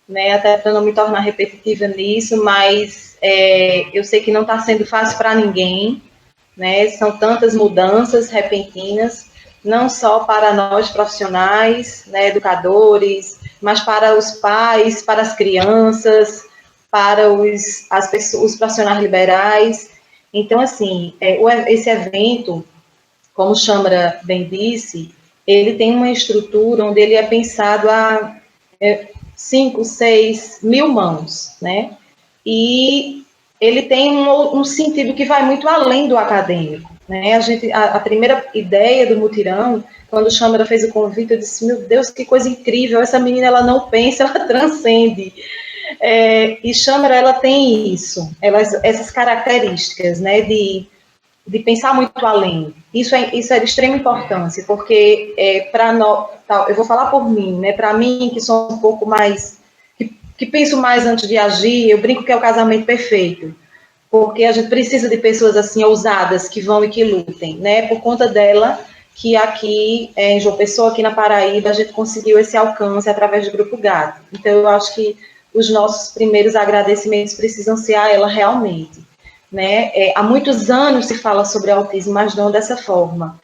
Speaker 3: né, até para não me tornar repetitiva nisso, mas eu sei que não está sendo fácil para ninguém, né, são tantas mudanças repentinas, não só para nós profissionais, né, educadores, mas para os pais, para as crianças, para os profissionais liberais. Então, assim, esse evento, como Chambra bem disse, ele tem uma estrutura onde ele é pensado a 5, 6 mil mãos, né? E ele tem um sentido que vai muito além do acadêmico, né? A primeira ideia do mutirão, quando o Chambra fez o convite, eu disse, meu Deus, que coisa incrível, essa menina, ela não pensa, ela transcende. E Chambra, ela tem isso, essas características, né, de pensar muito além. Isso é de extrema importância, porque para nós, eu vou falar por mim, né, para mim, que sou um pouco mais, que penso mais antes de agir, eu brinco que é o casamento perfeito, porque a gente precisa de pessoas assim, ousadas, que vão e que lutem, né, por conta dela, que aqui em João Pessoa, aqui na Paraíba, a gente conseguiu esse alcance através do Grupo Gato. Então, eu acho que os nossos primeiros agradecimentos precisam ser a ela realmente, né? Há muitos anos se fala sobre autismo, mas não dessa forma.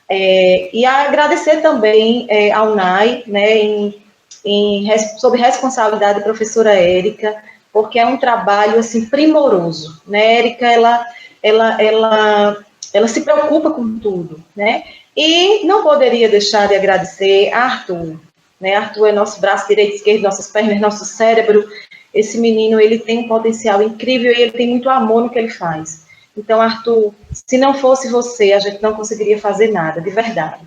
Speaker 3: E agradecer também ao NAI, né, sob responsabilidade da professora Érica, porque é um trabalho assim primoroso, né? Érica, ela se preocupa com tudo, né? E não poderia deixar de agradecer a Arthur, né? Arthur é nosso braço direito, esquerdo, nossas pernas, nosso cérebro. Esse menino, ele tem um potencial incrível e ele tem muito amor no que ele faz. Então, Arthur, se não fosse você, a gente não conseguiria fazer nada, de verdade.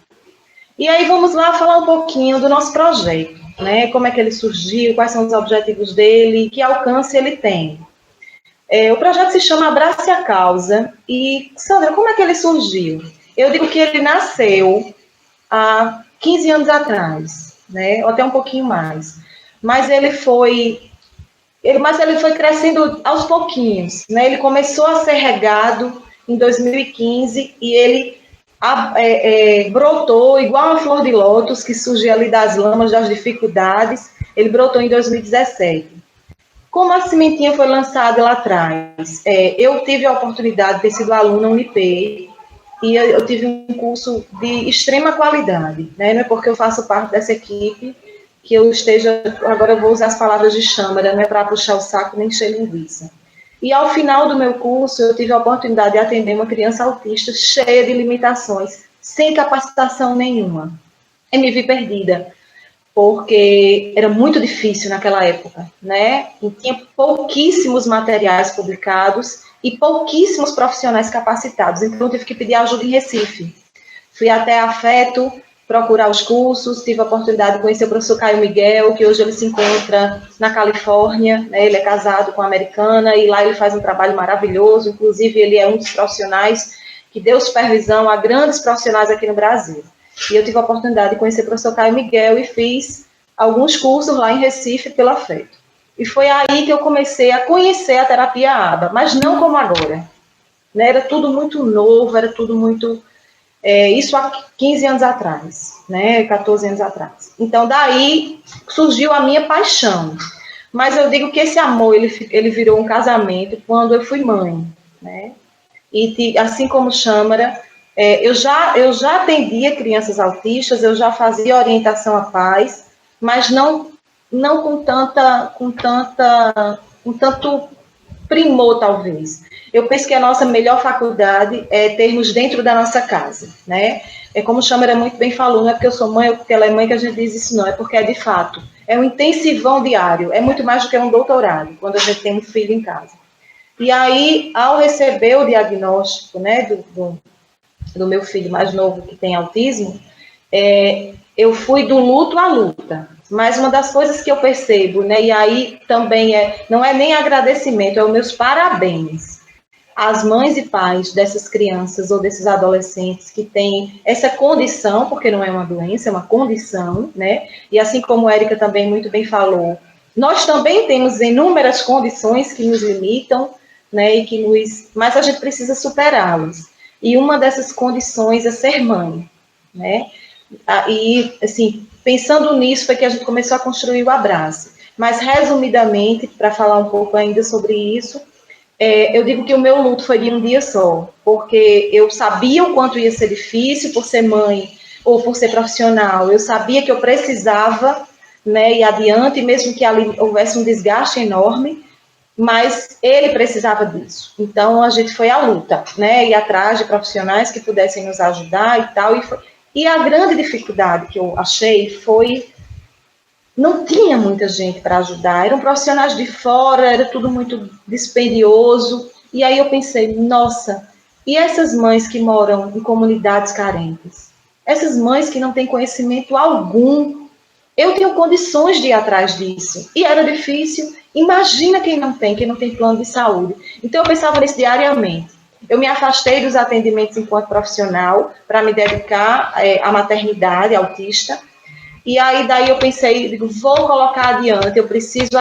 Speaker 3: E aí, vamos lá falar um pouquinho do nosso projeto, né? Como é que ele surgiu, quais são os objetivos dele, que alcance ele tem. O projeto se chama Abrace a Causa. E, Sandra, como é que ele surgiu? Eu digo que ele nasceu há 15 anos atrás, né? Ou até um pouquinho mais. Mas ele foi crescendo aos pouquinhos, né? Ele começou a ser regado em 2015 e ele brotou igual uma flor de lótus que surgiu ali das lamas, das dificuldades. Ele brotou em 2017. Como a sementinha foi lançada lá atrás? Eu tive a oportunidade de ter sido aluna Unipê e eu tive um curso de extrema qualidade, né? Não é porque eu faço parte dessa equipe que eu esteja, agora eu vou usar as palavras de Chambra, não é para puxar o saco nem encher linguiça. E ao final do meu curso, eu tive a oportunidade de atender uma criança autista cheia de limitações, sem capacitação nenhuma. E me vi perdida, porque era muito difícil naquela época, né? E tinha pouquíssimos materiais publicados e pouquíssimos profissionais capacitados. Então, eu tive que pedir ajuda em Recife. Fui até a Afeto procurar os cursos, tive a oportunidade de conhecer o professor Caio Miguel, que hoje ele se encontra na Califórnia, né? Ele é casado com uma americana e lá ele faz um trabalho maravilhoso, inclusive ele é um dos profissionais que deu supervisão a grandes profissionais aqui no Brasil. E eu tive a oportunidade de conhecer o professor Caio Miguel e fiz alguns cursos lá em Recife pelo Afeto. E foi aí que eu comecei a conhecer a terapia ABA, mas não como agora. né? Era tudo muito novo, era tudo muito... isso há 15 anos atrás, né? 14 anos atrás. Então, daí surgiu a minha paixão. Mas eu digo que esse amor, ele virou um casamento quando eu fui mãe, né? E assim como Châmara, eu já atendia crianças autistas, eu já fazia orientação a pais, mas não com tanto primor, talvez. Eu penso que a nossa melhor faculdade é termos dentro da nossa casa, né? É como Châmara muito bem falou, não é porque eu sou mãe ou porque ela é mãe que a gente diz isso, não, é porque é de fato. É um intensivão diário, é muito mais do que um doutorado, quando a gente tem um filho em casa. E aí, ao receber o diagnóstico, né, do meu filho mais novo que tem autismo, eu fui do luto à luta. Mas uma das coisas que eu percebo, né, e aí também não é nem agradecimento, é os meus parabéns às mães e pais dessas crianças ou desses adolescentes que têm essa condição, porque não é uma doença, é uma condição, né? E assim como a Érica também muito bem falou, nós também temos inúmeras condições que nos limitam, né, mas a gente precisa superá-las. E uma dessas condições é ser mãe, né? E, assim, pensando nisso, foi que a gente começou a construir o Abrace. Mas, resumidamente, para falar um pouco ainda sobre isso, eu digo que o meu luto foi de um dia só, porque eu sabia o quanto ia ser difícil por ser mãe ou por ser profissional. Eu sabia que eu precisava, né, ir adiante, mesmo que ali houvesse um desgaste enorme, mas ele precisava disso. Então, a gente foi à luta, né, ir atrás de profissionais que pudessem nos ajudar e tal. E a grande dificuldade que eu achei foi... não tinha muita gente para ajudar, eram profissionais de fora, era tudo muito dispendioso. E aí eu pensei, nossa, e essas mães que moram em comunidades carentes? Essas mães que não têm conhecimento algum? Eu tenho condições de ir atrás disso. E era difícil. Imagina quem não tem plano de saúde. Então eu pensava nisso diariamente. Eu me afastei dos atendimentos enquanto profissional para me dedicar à maternidade autista. E aí, daí eu pensei, digo, vou colocar adiante, eu preciso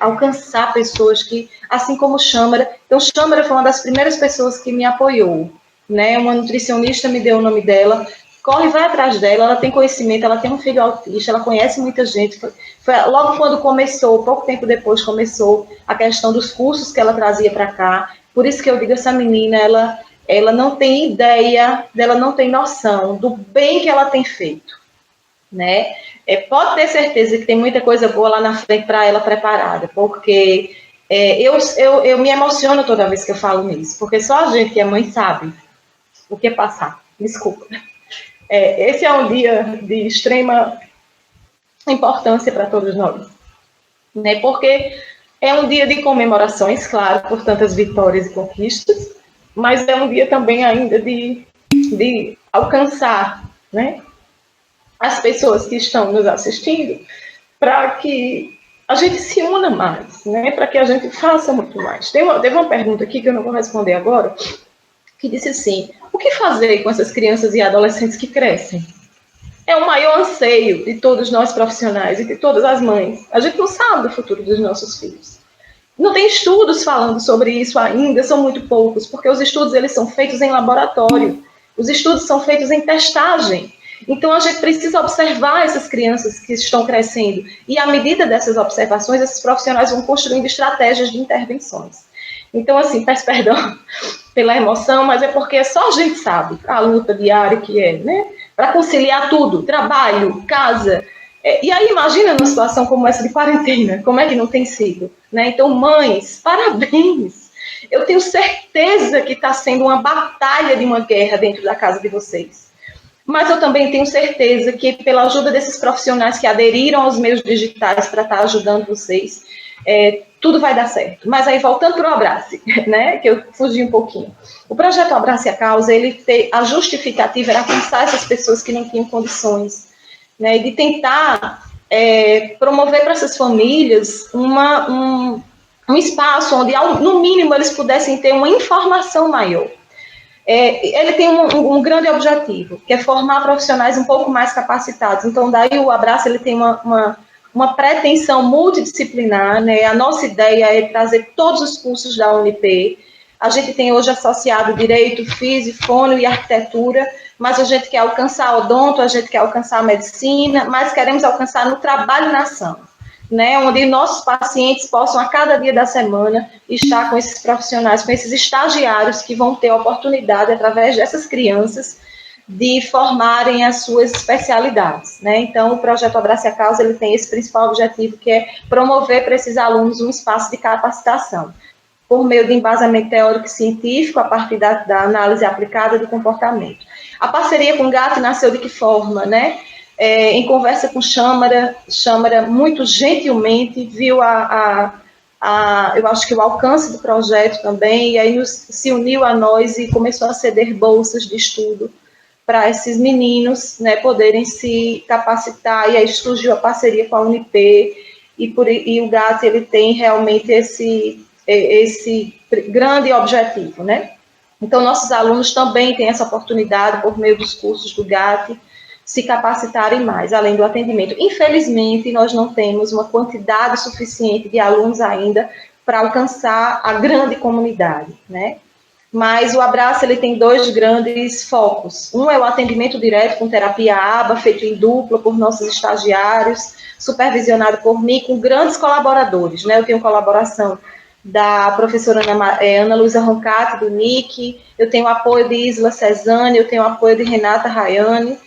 Speaker 3: alcançar pessoas que, assim como Châmara, então Châmara foi uma das primeiras pessoas que me apoiou, né, uma nutricionista me deu o nome dela, corre, vai atrás dela, ela tem conhecimento, ela tem um filho autista, ela conhece muita gente, foi logo quando começou, pouco tempo depois começou a questão dos cursos que ela trazia para cá, por isso que eu digo, essa menina, ela não tem ideia, ela não tem noção do bem que ela tem feito, né? Pode ter certeza que tem muita coisa boa lá na frente para ela preparada, porque eu me emociono toda vez que eu falo nisso, porque só a gente que é mãe sabe o que é passar. Desculpa. Esse é um dia de extrema importância para todos nós, né? Porque é um dia de comemorações, claro, por tantas vitórias e conquistas, mas é um dia também ainda de alcançar, né, as pessoas que estão nos assistindo, para que a gente se una mais, né? Para que a gente faça muito mais. Teve uma pergunta aqui que eu não vou responder agora, que disse assim, o que fazer com essas crianças e adolescentes que crescem? É o maior anseio de todos nós profissionais e de todas as mães. A gente não sabe do futuro dos nossos filhos. Não tem estudos falando sobre isso ainda, são muito poucos, porque os estudos eles são feitos em laboratório, os estudos são feitos em testagem. Então, a gente precisa observar essas crianças que estão crescendo. E, à medida dessas observações, esses profissionais vão construindo estratégias de intervenções. Então, assim, peço perdão pela emoção, mas é porque só a gente sabe a luta diária que é, né? Para conciliar tudo, trabalho, casa. E aí, imagina numa situação como essa de quarentena, como é que não tem sido, né? Então, mães, parabéns! Eu tenho certeza que está sendo uma batalha de uma guerra dentro da casa de vocês. Mas eu também tenho certeza que, pela ajuda desses profissionais que aderiram aos meios digitais para estar ajudando vocês, tudo vai dar certo. Mas aí, voltando para o Abrace, né, que eu fugi um pouquinho. O projeto Abrace a Causa, a justificativa era alcançar essas pessoas que não tinham condições, né, e de tentar promover para essas famílias um espaço onde, no mínimo, eles pudessem ter uma informação maior. Ele tem um grande objetivo, que é formar profissionais um pouco mais capacitados. Então, daí o Abrace ele tem uma pretensão multidisciplinar, né? A nossa ideia é trazer todos os cursos da UNP A gente tem hoje associado direito, físico, fono e arquitetura, mas a gente quer alcançar odonto, a gente quer alcançar medicina, mas queremos alcançar no trabalho na ação, né, onde nossos pacientes possam, a cada dia da semana, estar com esses profissionais, com esses estagiários que vão ter a oportunidade, através dessas crianças, de formarem as suas especialidades, né? Então, o projeto Abrace a Causa, ele tem esse principal objetivo, que é promover para esses alunos um espaço de capacitação, por meio de embasamento teórico e científico, a partir da análise aplicada do comportamento. A parceria com o GAT nasceu de que forma, né? Em conversa com Châmara muito gentilmente viu eu acho que o alcance do projeto também, e aí se uniu a nós e começou a ceder bolsas de estudo para esses meninos, né, poderem se capacitar, e aí surgiu a parceria com a Unip, e o GAT, ele tem realmente esse grande objetivo, né? Então, nossos alunos também têm essa oportunidade, por meio dos cursos do GAT, se capacitarem mais, além do atendimento. Infelizmente, nós não temos uma quantidade suficiente de alunos ainda para alcançar a grande comunidade, né? Mas o Abraço, ele tem 2 grandes focos. Um é o atendimento direto com terapia ABA, feito em dupla por nossos estagiários, supervisionado por mim, com grandes colaboradores, né? Eu tenho colaboração da professora Ana Luísa Roncati, do NIC, eu tenho apoio de Isla Cezane, eu tenho apoio de Renata Rayane,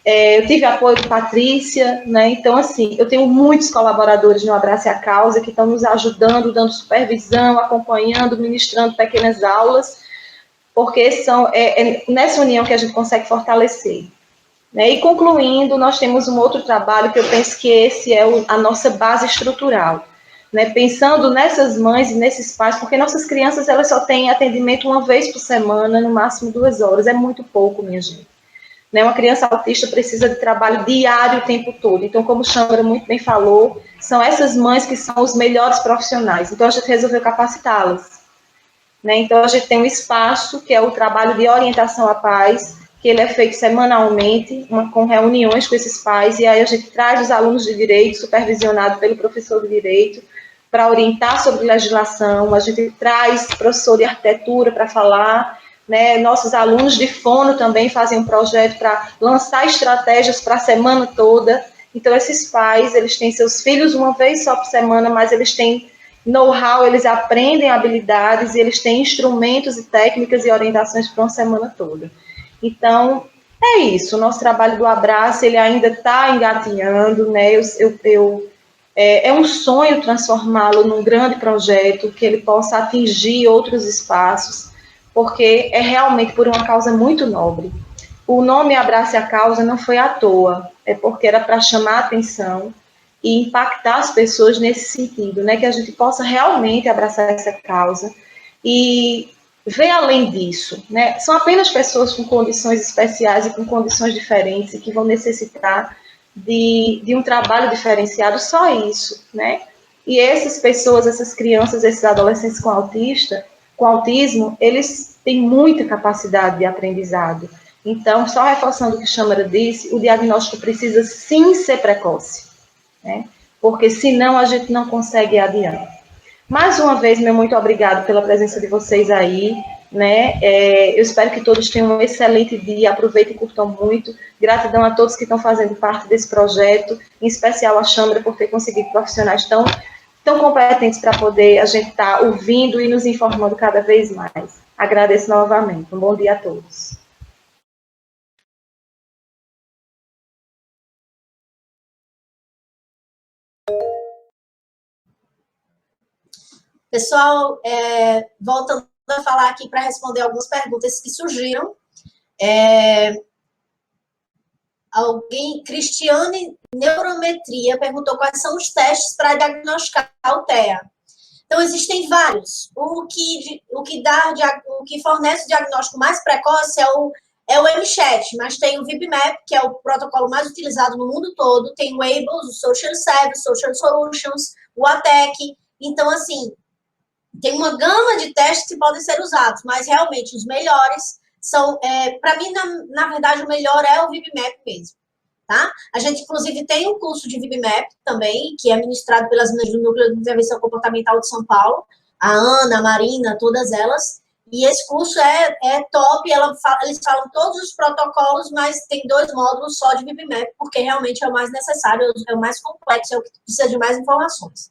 Speaker 3: eu tive apoio de Patrícia, né? Então, assim, eu tenho muitos colaboradores no Abrace a Causa que estão nos ajudando, dando supervisão, acompanhando, ministrando pequenas aulas, porque é nessa união que a gente consegue fortalecer. Né? E concluindo, nós temos um outro trabalho que eu penso que esse é a nossa base estrutural. Né? Pensando nessas mães e nesses pais, porque nossas crianças elas só têm atendimento uma vez por semana, no máximo 2 horas, é muito pouco, minha gente. Né? Uma criança autista precisa de trabalho diário o tempo todo. Então, como o Châmara muito bem falou, são essas mães que são os melhores profissionais. Então, a gente resolveu capacitá-las. Né? Então, a gente tem um espaço, que é o trabalho de orientação à pais, que ele é feito semanalmente, com reuniões com esses pais, e aí a gente traz os alunos de direito, supervisionado pelo professor de direito, para orientar sobre legislação, a gente traz professor de arquitetura para falar, né? Nossos alunos de fono também fazem um projeto para lançar estratégias para a semana toda. Então, esses pais, eles têm seus filhos uma vez só por semana, mas eles têm know-how, eles aprendem habilidades, e eles têm instrumentos e técnicas e orientações para uma semana toda. Então, é isso, o nosso trabalho do Abraço, ele ainda está engatinhando, né? É um sonho transformá-lo num grande projeto, que ele possa atingir outros espaços, porque é realmente por uma causa muito nobre. O nome Abrace a Causa não foi à toa, é porque era para chamar a atenção e impactar as pessoas nesse sentido, né? Que a gente possa realmente abraçar essa causa e ver além disso, né? São apenas pessoas com condições especiais e com condições diferentes e que vão necessitar de um trabalho diferenciado, só isso, né? E essas pessoas, essas crianças, esses adolescentes com autismo, eles têm muita capacidade de aprendizado. Então, só reforçando o que Châmara disse, o diagnóstico precisa sim ser precoce, né? Porque senão a gente não consegue ir adiante. Mais uma vez, meu muito obrigado pela presença de vocês aí, né? Eu espero que todos tenham um excelente dia, aproveitem e curtam muito. Gratidão a todos que estão fazendo parte desse projeto, em especial a Châmara por ter conseguido profissionais tão competentes para poder a gente estar ouvindo e nos informando cada vez mais. Agradeço novamente. Um bom dia a todos.
Speaker 2: Pessoal, voltando a falar aqui para responder algumas perguntas que surgiram. Cristiane Neurometria perguntou quais são os testes para diagnosticar o TEA. Então, existem vários. O que fornece o diagnóstico mais precoce é o MChat, mas tem o VibMap, que é o protocolo mais utilizado no mundo todo, tem o ABLES, o Social Service, Social Solutions, o ATEC. Então, assim, tem uma gama de testes que podem ser usados, mas realmente os melhores são, para mim, na verdade, o melhor é o VibMap mesmo, tá? A gente, inclusive, tem um curso de VibMap também, que é ministrado pelas meninas do Núcleo de Intervenção Comportamental de São Paulo, a Ana, a Marina, todas elas, E esse curso é top, eles falam todos os protocolos, mas tem 2 módulos só de VibMap, porque realmente é o mais necessário, é o mais complexo, é o que precisa de mais informações.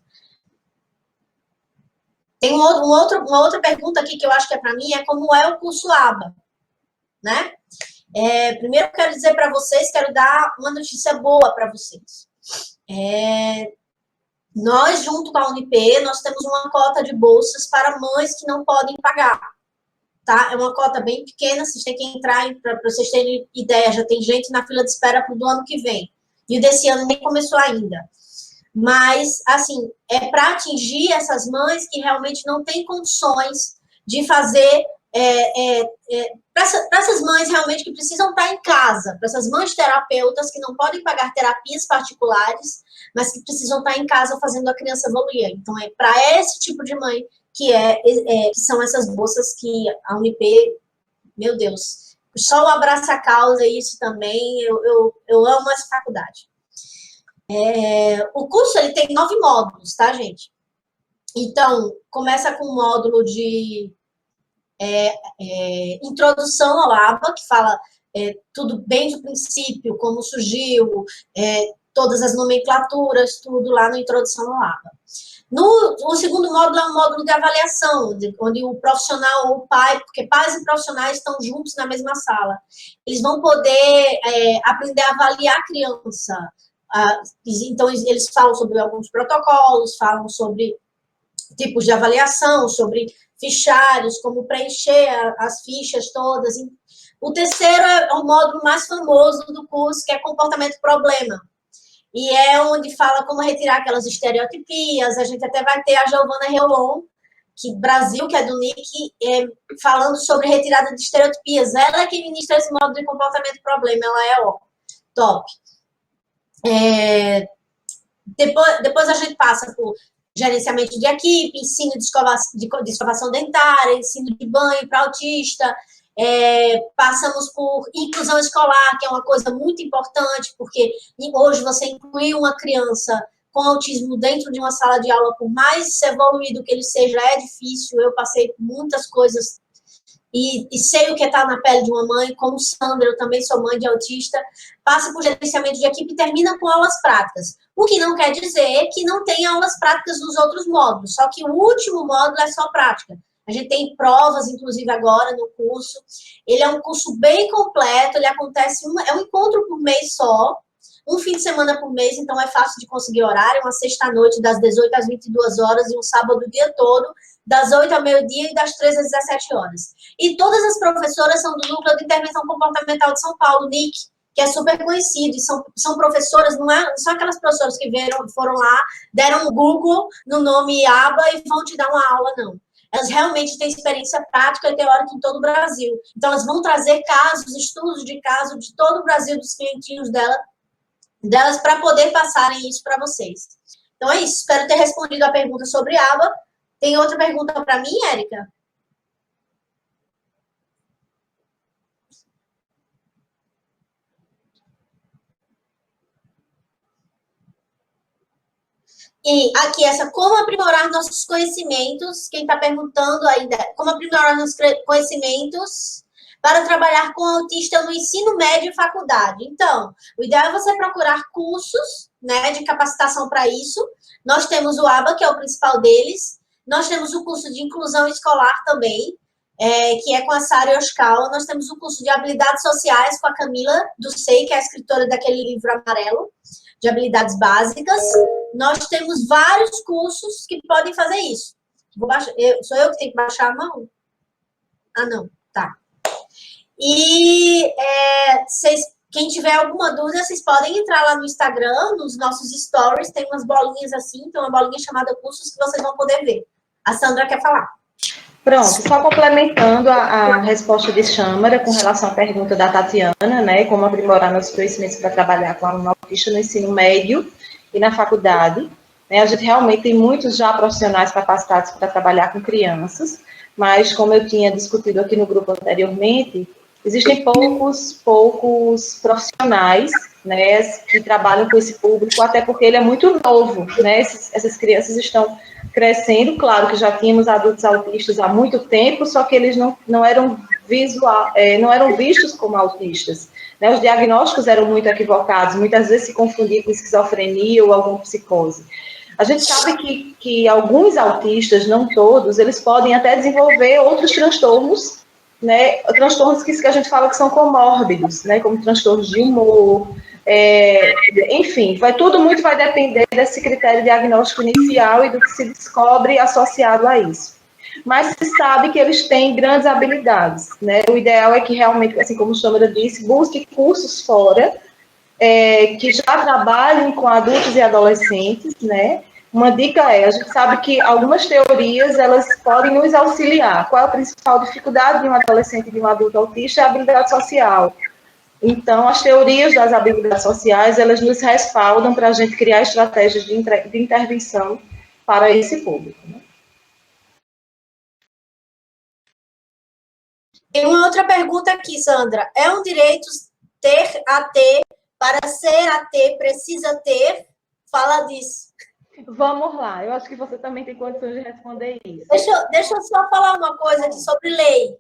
Speaker 2: Tem uma outra pergunta aqui que eu acho que é para mim, é como é o curso ABA, né? Primeiro eu quero dizer para vocês, quero dar uma notícia boa para vocês. Nós, junto com a Unip, nós temos uma cota de bolsas para mães que não podem pagar. Tá? É uma cota bem pequena, vocês têm que entrar, para vocês terem ideia, já tem gente na fila de espera do ano que vem. E o desse ano nem começou ainda. Mas, assim, é para atingir essas mães que realmente não têm condições de fazer, para essas mães realmente que precisam estar em casa, para essas mães terapeutas que não podem pagar terapias particulares, mas que precisam estar em casa fazendo a criança evoluir. Então, é para esse tipo de mãe que são essas bolsas que a Unip, meu Deus, só o abraça a causa, isso também, eu amo essa faculdade. O curso, ele tem 9 módulos, tá, gente? Então, começa com o módulo de introdução ao ABA, que fala tudo bem do princípio, como surgiu, todas as nomenclaturas, tudo lá na introdução ao ABA. O segundo módulo é um módulo de avaliação, onde o profissional ou o pai, porque pais e profissionais estão juntos na mesma sala, eles vão poder aprender a avaliar a criança. Então, eles falam sobre alguns protocolos, falam sobre tipos de avaliação, sobre fichários, como preencher as fichas todas. O terceiro é o módulo mais famoso do curso, que é comportamento-problema. E é onde fala como retirar aquelas estereotipias. A gente até vai ter a Giovana Reolon, que é do NIC, falando sobre retirada de estereotipias. Ela é que ministra esse módulo de comportamento-problema. Ela é top. Depois a gente passa por gerenciamento de equipe, ensino de escovação dentária, ensino de banho para autista, passamos por inclusão escolar, que é uma coisa muito importante, porque hoje você incluir uma criança com autismo dentro de uma sala de aula, por mais evoluído que ele seja, é difícil. Eu passei por muitas coisas e sei o que é estar na pele de uma mãe, como Sandra, eu também sou mãe de autista, passa por gerenciamento de equipe e termina com aulas práticas. O que não quer dizer que não tem aulas práticas nos outros módulos, só que o último módulo é só prática. A gente tem provas, inclusive, agora no curso. Ele é um curso bem completo, ele acontece, é um encontro por mês só, um fim de semana por mês, então é fácil de conseguir horário, uma sexta-noite das 18 às 22 horas e um sábado o dia todo, das 8 ao meio-dia e das 13 às 17 horas. E todas as professoras são do Núcleo de Intervenção Comportamental de São Paulo, NIC, que é super conhecido, e são professoras, não são aquelas professoras que foram lá, deram um Google no nome ABA e vão te dar uma aula, não. Elas realmente têm experiência prática e teórica em todo o Brasil. Então, elas vão trazer casos, estudos de caso de todo o Brasil, dos clientinhos delas, para poder passarem isso para vocês. Então, é isso. Espero ter respondido a pergunta sobre ABA. Tem outra pergunta para mim, Érica? E aqui, como aprimorar nossos conhecimentos, quem está perguntando ainda, como aprimorar nossos conhecimentos para trabalhar com autista no ensino médio e faculdade. Então, o ideal é você procurar cursos, né, de capacitação para isso. Nós temos o ABA, que é o principal deles. Nós temos o curso de inclusão escolar também, que é com a Sara Yoshikawa. Nós temos o curso de habilidades sociais com a Camila do SEI, que é a escritora daquele livro amarelo, de habilidades básicas. Nós temos vários cursos que podem fazer isso. Sou eu que tenho que baixar a mão? Ah, não. Tá. E quem tiver alguma dúvida, vocês podem entrar lá no Instagram, nos nossos stories, tem umas bolinhas assim, tem uma bolinha chamada cursos que vocês vão poder ver. A Sandra quer falar.
Speaker 3: Pronto, só complementando a resposta de Châmara com relação à pergunta da Tatiana, né, como aprimorar nossos conhecimentos para trabalhar com aluno autista no ensino médio e na faculdade. Né, a gente realmente tem muitos já profissionais capacitados para trabalhar com crianças, mas como eu tinha discutido aqui no grupo anteriormente, Existem poucos profissionais, né, que trabalham com esse público, até porque ele é muito novo, né? Essas crianças estão crescendo, claro que já tínhamos adultos autistas há muito tempo, só que eles não eram não eram vistos como autistas, né? Os diagnósticos eram muito equivocados, muitas vezes se confundia com esquizofrenia ou alguma psicose. A gente sabe que alguns autistas, não todos, eles podem até desenvolver outros transtornos, né, transtornos que a gente fala que são comórbidos, né, como transtornos de humor, enfim, tudo muito vai depender desse critério diagnóstico inicial e do que se descobre associado a isso. Mas se sabe que eles têm grandes habilidades, né, o ideal é que realmente, assim como o Chamara disse, busque cursos fora, que já trabalhem com adultos e adolescentes, né. Uma dica a gente sabe que algumas teorias, elas podem nos auxiliar. Qual é a principal dificuldade de um adolescente e de um adulto autista? É a habilidade social. Então, as teorias das habilidades sociais, elas nos respaldam para a gente criar estratégias de intervenção para esse público, né?
Speaker 2: Tem uma outra pergunta aqui, Sandra. É um direito ter AT? Para ser AT, precisa ter? Fala disso.
Speaker 3: Vamos lá, eu acho que você também tem condições de responder isso.
Speaker 2: Deixa eu só falar uma coisa aqui sobre lei.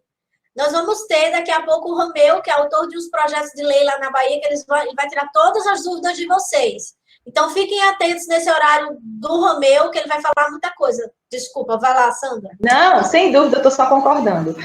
Speaker 2: Nós vamos ter daqui a pouco o Romeu, que é autor de uns projetos de lei lá na Bahia, que ele vai tirar todas as dúvidas de vocês. Então, fiquem atentos nesse horário do Romeu, que ele vai falar muita coisa. Desculpa, vai lá, Sandra.
Speaker 3: Não, sem dúvida, eu estou só concordando.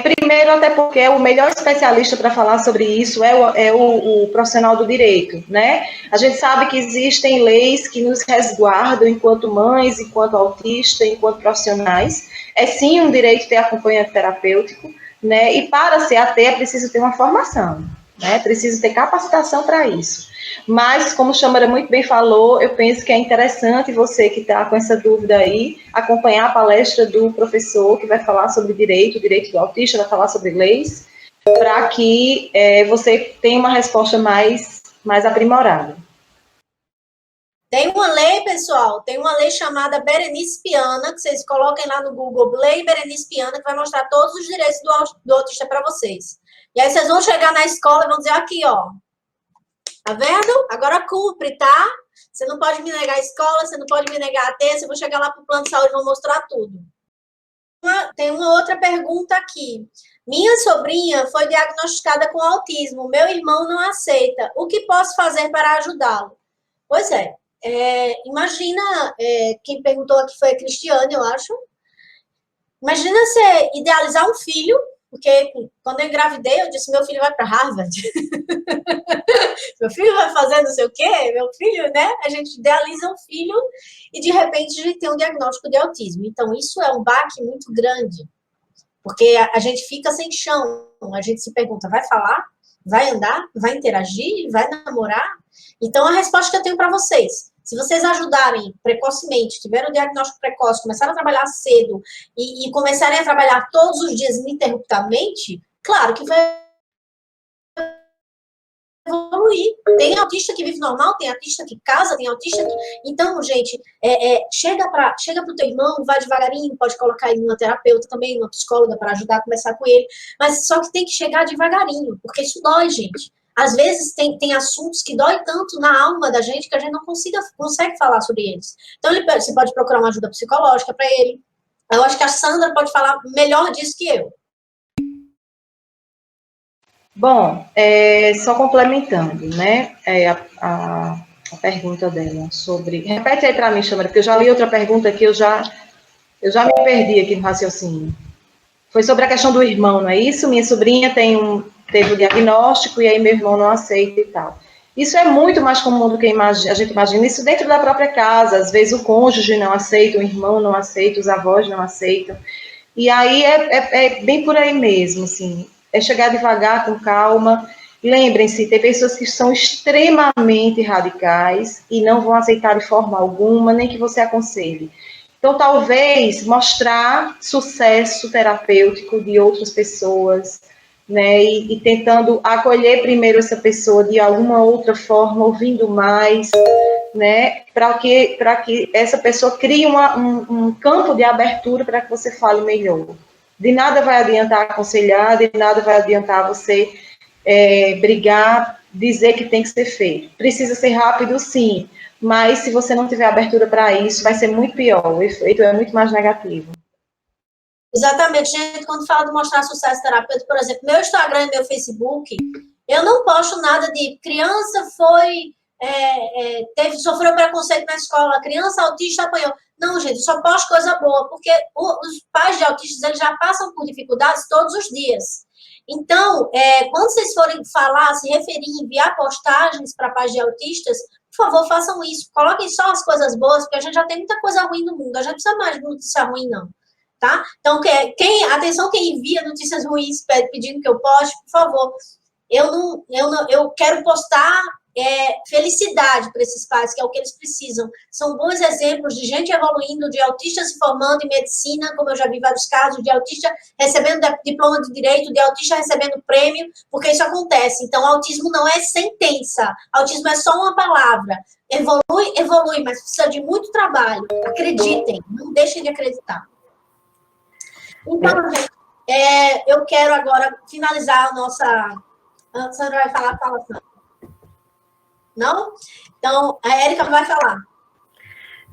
Speaker 3: Primeiro, até porque o melhor especialista para falar sobre isso é o profissional do direito, né? A gente sabe que existem leis que nos resguardam enquanto mães, enquanto autistas, enquanto profissionais. É sim um direito ter acompanhamento terapêutico, né? E para ser AT é preciso ter uma formação, né? Preciso ter capacitação para isso. Mas, como o Chamara muito bem falou, eu penso que é interessante você que está com essa dúvida aí, acompanhar a palestra do professor que vai falar sobre direito do autista, vai falar sobre leis, para que você tenha uma resposta mais aprimorada.
Speaker 2: Tem uma lei, pessoal, tem uma lei chamada Berenice Piana, que vocês coloquem lá no Google, Lei Berenice Piana, que vai mostrar todos os direitos do autista para vocês. E aí vocês vão chegar na escola e vão dizer, aqui, ó, tá vendo? Agora cumpre, tá? Você não pode me negar a escola, você não pode me negar a AT, eu vou chegar lá para o plano de saúde e vou mostrar tudo. Tem uma outra pergunta aqui. Minha sobrinha foi diagnosticada com autismo, meu irmão não aceita. O que posso fazer para ajudá-lo? Pois é. Imagina, quem perguntou aqui foi a Cristiane, eu acho. Imagina você idealizar um filho, porque quando eu engravidei, eu disse, meu filho vai para Harvard. Meu filho vai fazer não sei o quê, meu filho, né? A gente idealiza um filho e, de repente, a gente tem um diagnóstico de autismo. Então, isso é um baque muito grande, porque a gente fica sem chão. A gente se pergunta, vai falar? Vai andar? Vai interagir? Vai namorar? Então, a resposta que eu tenho para vocês, se vocês ajudarem precocemente, tiveram o diagnóstico precoce, começaram a trabalhar cedo e começarem a trabalhar todos os dias ininterruptamente, claro que vai evoluir. Tem autista que vive normal, tem autista que casa, tem autista que... Então, gente, chega pro teu irmão, vai devagarinho, pode colocar ele numa terapeuta também, numa psicóloga para ajudar a conversar com ele, mas só que tem que chegar devagarinho, porque isso dói, gente. Às vezes tem assuntos que dói tanto na alma da gente que a gente não consegue falar sobre eles. Então, você pode procurar uma ajuda psicológica para ele. Eu acho que a Sandra pode falar melhor disso que eu.
Speaker 3: Bom, só complementando, né, a pergunta dela sobre... Repete aí para mim, Chamara, porque eu já li outra pergunta que eu já me perdi aqui no raciocínio. Foi sobre a questão do irmão, não é isso? Minha sobrinha teve o diagnóstico e aí meu irmão não aceita e tal. Isso é muito mais comum do que a gente imagina, isso dentro da própria casa. Às vezes o cônjuge não aceita, o irmão não aceita, os avós não aceitam. E aí é bem por aí mesmo, assim. É chegar devagar, com calma. Lembrem-se, tem pessoas que são extremamente radicais e não vão aceitar de forma alguma, nem que você aconselhe. Então, talvez mostrar sucesso terapêutico de outras pessoas, né, e tentando acolher primeiro essa pessoa de alguma outra forma, ouvindo mais, né, para que essa pessoa crie um campo de abertura para que você fale melhor. De nada vai adiantar aconselhar, de nada vai adiantar você brigar, dizer que tem que ser feito. Precisa ser rápido, sim, mas se você não tiver abertura para isso, vai ser muito pior, o efeito é muito mais negativo.
Speaker 2: Exatamente, gente, quando fala de mostrar sucesso terapêutico, por exemplo, meu Instagram e meu Facebook, eu não posto nada de criança sofreu preconceito na escola, criança autista apanhou. Não, gente, eu só posto coisa boa, porque os pais de autistas, eles já passam por dificuldades todos os dias. Então, quando vocês forem falar, se referir, enviar postagens para pais de autistas, por favor, façam isso. Coloquem só as coisas boas, porque a gente já tem muita coisa ruim no mundo. A gente não precisa mais de notícia ruim, não. Tá? Então, atenção, quem envia notícias ruins pedindo que eu poste, por favor. Eu quero postar felicidade para esses pais, que é o que eles precisam. São bons exemplos de gente evoluindo, de autistas se formando em medicina, como eu já vi vários casos, de autista recebendo diploma de direito, de autista recebendo prêmio, porque isso acontece. Então, autismo não é sentença, autismo é só uma palavra. Evolui, mas precisa de muito trabalho. Acreditem, não deixem de acreditar. Então, gente, eu quero agora finalizar a nossa... A Sandra vai falar, fala, Sandra. Não? Então, a Érica vai falar.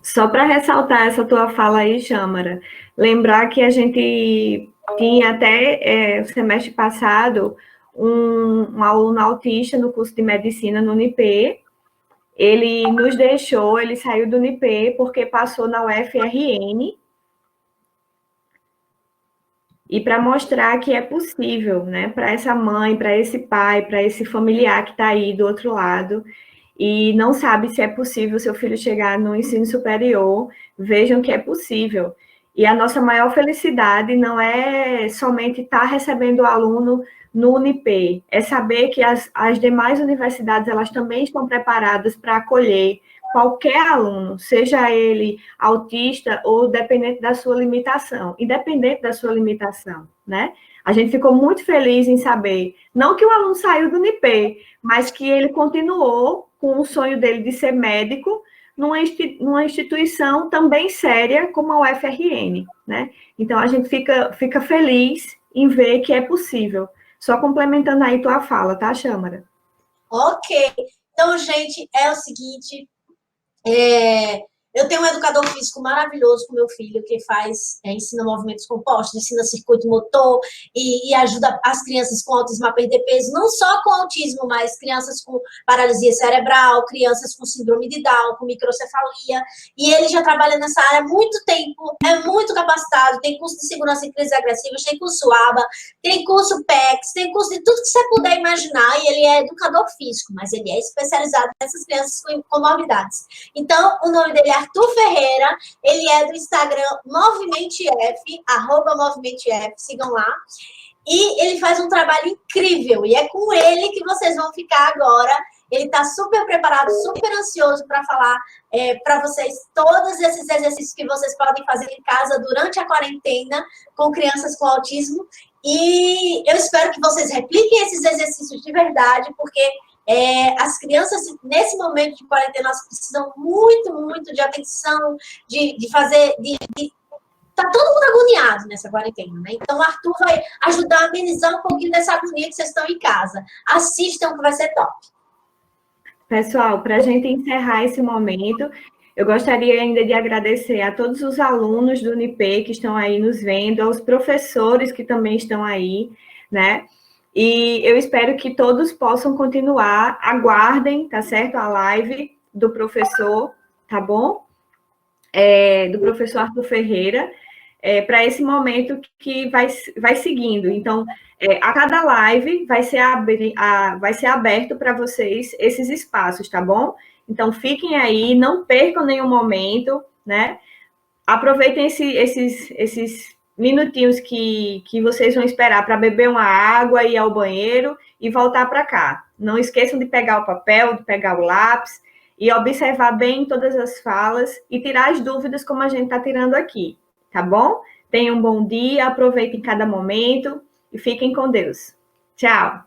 Speaker 1: Só para ressaltar essa tua fala aí, Xâmara, lembrar que a gente tinha até o semestre passado um aluno autista no curso de medicina no Unip. Ele nos deixou, ele saiu do Unip porque passou na UFRN. E para mostrar que é possível, né, para essa mãe, para esse pai, para esse familiar que está aí do outro lado, e não sabe se é possível seu filho chegar no ensino superior, vejam que é possível. E a nossa maior felicidade não é somente estar recebendo o aluno no Unip, é saber que as demais universidades elas também estão preparadas para acolher qualquer aluno, seja ele autista ou dependente da sua limitação, independente da sua limitação, né? A gente ficou muito feliz em saber, não que o aluno saiu do Unip, mas que ele continuou com o sonho dele de ser médico numa instituição também séria como a UFRN, né? Então, a gente fica feliz em ver que é possível. Só complementando aí tua fala, tá, Xâmara?
Speaker 2: Ok. Então, gente, é o seguinte... Eu tenho um educador físico maravilhoso com meu filho, que ensina movimentos compostos, ensina circuito motor e ajuda as crianças com autismo a perder peso, não só com autismo, mas crianças com paralisia cerebral, crianças com síndrome de Down, com microcefalia, e ele já trabalha nessa área há muito tempo, é muito capacitado, tem curso de segurança em crises agressivas, tem curso ABA, tem curso PEX, tem curso de tudo que você puder imaginar, e ele é educador físico, mas ele é especializado nessas crianças com comorbidades. Então, o nome dele é Arthur Ferreira, ele é do Instagram MovimenteF, @MovimenteF, sigam lá. E ele faz um trabalho incrível, e é com ele que vocês vão ficar agora. Ele está super preparado, super ansioso para falar para vocês todos esses exercícios que vocês podem fazer em casa durante a quarentena com crianças com autismo. E eu espero que vocês repliquem esses exercícios de verdade, porque as crianças, nesse momento de quarentena, elas precisam muito, muito de atenção, de fazer... Tá todo mundo agoniado nessa quarentena, né? Então, o Arthur vai ajudar a amenizar um pouquinho dessa agonia que vocês estão em casa. Assistam, que vai ser top.
Speaker 1: Pessoal, para a gente encerrar esse momento, eu gostaria ainda de agradecer a todos os alunos do Unip que estão aí nos vendo, aos professores que também estão aí, né? E eu espero que todos possam continuar, aguardem, tá certo? A live do professor, tá bom? Do professor Arthur Ferreira, para esse momento que vai seguindo. Então, a cada live vai ser aberto para vocês esses espaços, tá bom? Então, fiquem aí, não percam nenhum momento, né? Aproveitem esses minutinhos que vocês vão esperar para beber uma água, ir ao banheiro e voltar para cá. Não esqueçam de pegar o papel, de pegar o lápis e observar bem todas as falas e tirar as dúvidas como a gente está tirando aqui, tá bom? Tenham um bom dia, aproveitem cada momento e fiquem com Deus. Tchau!